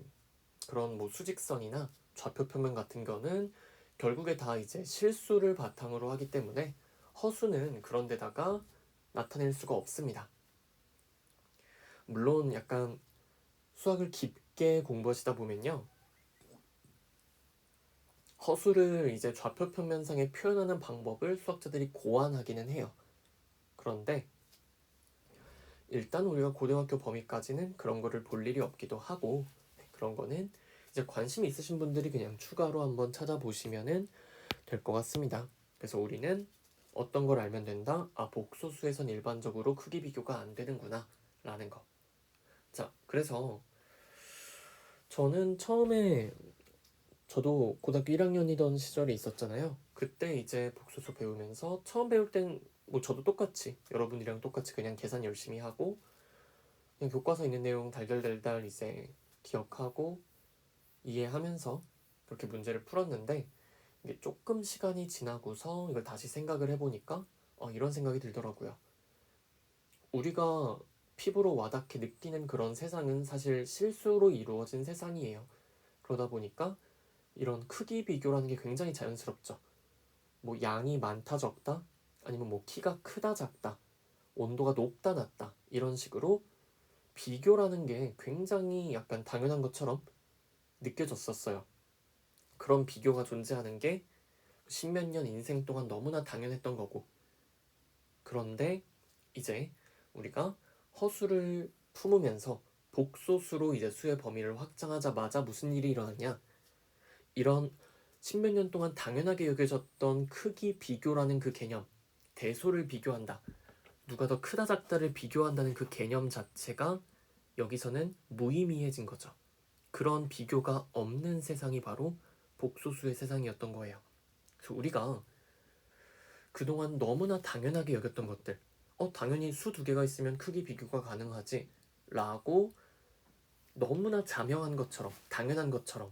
그런 뭐 수직선이나 좌표 평면 같은 거는 결국에 다 이제 실수를 바탕으로 하기 때문에 허수는 그런 데다가 나타낼 수가 없습니다. 물론 약간 수학을 깊게 공부하시다 보면요. 허수를 이제 좌표 평면상에 표현하는 방법을 수학자들이 고안하기는 해요. 그런데 일단 우리가 고등학교 범위까지는 그런 거를 볼 일이 없기도 하고, 그런 거는 이제 관심 있으신 분들이 그냥 추가로 한번 찾아보시면은 될 것 같습니다. 그래서 우리는 어떤 걸 알면 된다? 아, 복소수에선 일반적으로 크기 비교가 안 되는구나 라는 거. 자, 그래서 저는 처음에 저도 고등학교 1학년이던 시절이 있었잖아요. 그때 이제 복소수 배우면서 처음 배울 땐 뭐 저도 똑같이 여러분이랑 똑같이 그냥 계산 열심히 하고 그냥 교과서 있는 내용 달달달달 이제 기억하고 이해하면서 그렇게 문제를 풀었는데 이게 조금 시간이 지나고서 이걸 다시 생각을 해보니까 이런 생각이 들더라고요. 우리가 피부로 와닿게 느끼는 그런 세상은 사실 실수로 이루어진 세상이에요. 그러다 보니까 이런 크기 비교라는 게 굉장히 자연스럽죠. 뭐 양이 많다 적다 아니면 뭐 키가 크다 작다 온도가 높다 낮다 이런 식으로 비교라는 게 굉장히 약간 당연한 것처럼 느껴졌었어요. 그런 비교가 존재하는 게 십몇 년 인생 동안 너무나 당연했던 거고. 그런데 이제 우리가 허수를 품으면서 복소수로 이제 수의 범위를 확장하자마자 무슨 일이 일어났냐? 이런 십몇 년 동안 당연하게 여겨졌던 크기 비교라는 그 개념, 대소를 비교한다. 누가 더 크다 작다를 비교한다는 그 개념 자체가 여기서는 무의미해진 거죠. 그런 비교가 없는 세상이 바로 복소수의 세상이었던 거예요. 그래서 우리가 그동안 너무나 당연하게 여겼던 것들, 당연히 수 두 개가 있으면 크기 비교가 가능하지 라고 너무나 자명한 것처럼 당연한 것처럼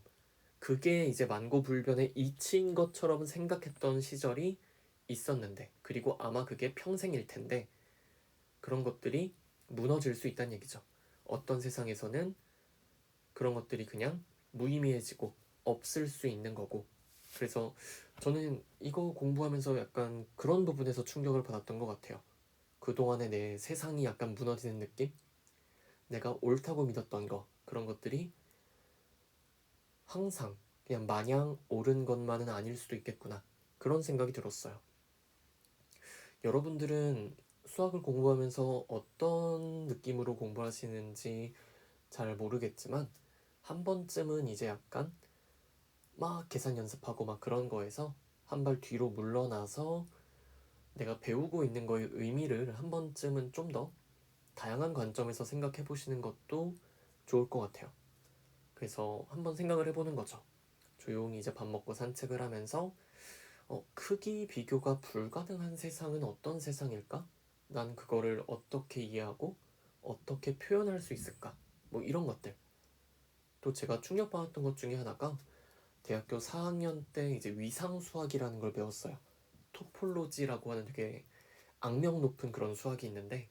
그게 이제 만고불변의 이치인 것처럼 생각했던 시절이 있었는데, 그리고 아마 그게 평생일 텐데 그런 것들이 무너질 수 있다는 얘기죠. 어떤 세상에서는 그런 것들이 그냥 무의미해지고 없을 수 있는 거고. 그래서 저는 이거 공부하면서 약간 그런 부분에서 충격을 받았던 것 같아요. 그동안의 내 세상이 약간 무너지는 느낌? 내가 옳다고 믿었던 거, 그런 것들이 항상 그냥 마냥 옳은 것만은 아닐 수도 있겠구나. 그런 생각이 들었어요. 여러분들은 수학을 공부하면서 어떤 느낌으로 공부하시는지 잘 모르겠지만 한 번쯤은 이제 약간 막 계산 연습하고 막 그런 거에서 한 발 뒤로 물러나서 내가 배우고 있는 거의 의미를 한 번쯤은 좀 더 다양한 관점에서 생각해 보시는 것도 좋을 것 같아요. 그래서 한번 생각을 해보는 거죠. 조용히 이제 밥 먹고 산책을 하면서 크기 비교가 불가능한 세상은 어떤 세상일까? 난 그거를 어떻게 이해하고 어떻게 표현할 수 있을까? 뭐 이런 것들. 또 제가 충격받았던 것 중에 하나가 대학교 4학년 때 이제 위상수학이라는 걸 배웠어요. 토폴로지라고 하는 되게 악명 높은 그런 수학이 있는데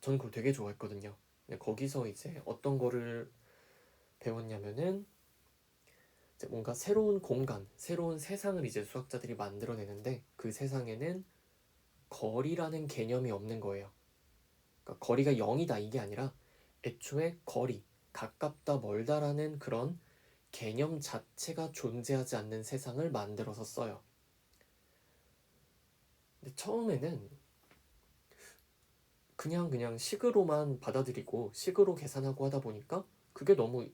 저는 그걸 되게 좋아했거든요. 근데 거기서 이제 어떤 거를 배웠냐면은 이제 뭔가 새로운 공간, 새로운 세상을 이제 수학자들이 만들어내는데 그 세상에는 거리라는 개념이 없는 거예요. 그러니까 거리가 0이다 이게 아니라 애초에 거리, 가깝다 멀다라는 그런 개념 자체가 존재하지 않는 세상을 만들어서 써요. 근데 처음에는 그냥 식으로만 받아들이고 식으로 계산하고 하다 보니까 그게 너무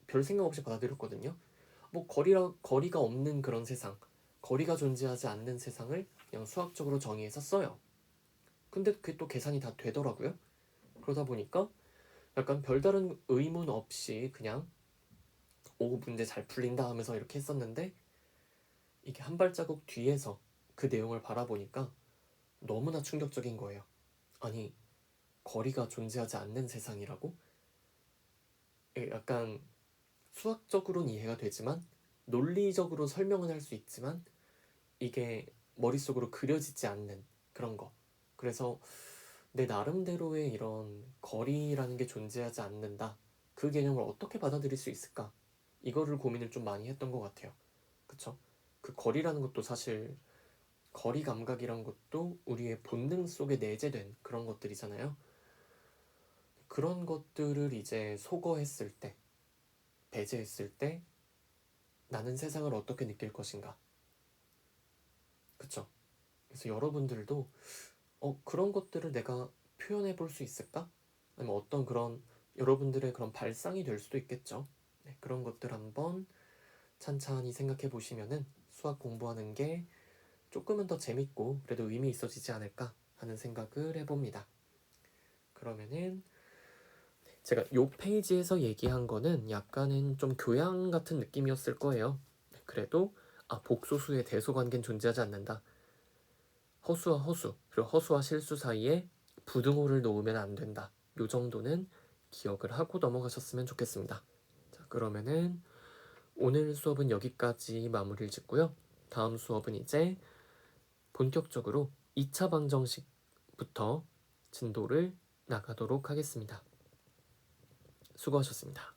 별 생각 없이 받아들였거든요. 뭐 거리가 없는 그런 세상, 거리가 존재하지 않는 세상을 그냥 수학적으로 정의해서 써요. 근데 그게 또 계산이 다 되더라고요. 그러다 보니까 약간 별다른 의문 없이 그냥 오 문제 잘 풀린다 하면서 이렇게 했었는데 이게 한 발자국 뒤에서 그 내용을 바라보니까 너무나 충격적인 거예요. 아니 거리가 존재하지 않는 세상이라고? 약간 수학적으로는 이해가 되지만 논리적으로 설명은 할 수 있지만 이게 머릿속으로 그려지지 않는 그런 거. 그래서 내 나름대로의 이런 거리라는 게 존재하지 않는다. 그 개념을 어떻게 받아들일 수 있을까? 이거를 고민을 좀 많이 했던 것 같아요. 그쵸? 그 거리라는 것도 사실 거리 감각이란 것도 우리의 본능 속에 내재된 그런 것들이잖아요. 그런 것들을 이제 소거했을 때, 배제했을 때 나는 세상을 어떻게 느낄 것인가? 그쵸? 그래서 여러분들도 그런 것들을 내가 표현해 볼 수 있을까? 아니면 어떤 그런 여러분들의 그런 발상이 될 수도 있겠죠. 네, 그런 것들 한번 찬찬히 생각해 보시면은 수학 공부하는 게 조금은 더 재밌고 그래도 의미 있어지지 않을까 하는 생각을 해봅니다. 그러면은 제가 요 페이지에서 얘기한 거는 약간은 좀 교양 같은 느낌이었을 거예요. 그래도 복소수의 대소관계는 존재하지 않는다. 허수와 허수, 그리고 허수와 실수 사이에 부등호를 놓으면 안 된다. 요 정도는 기억을 하고 넘어가셨으면 좋겠습니다. 자, 그러면은 오늘 수업은 여기까지 마무리를 짓고요. 다음 수업은 이제 본격적으로 2차 방정식부터 진도를 나가도록 하겠습니다. 수고하셨습니다.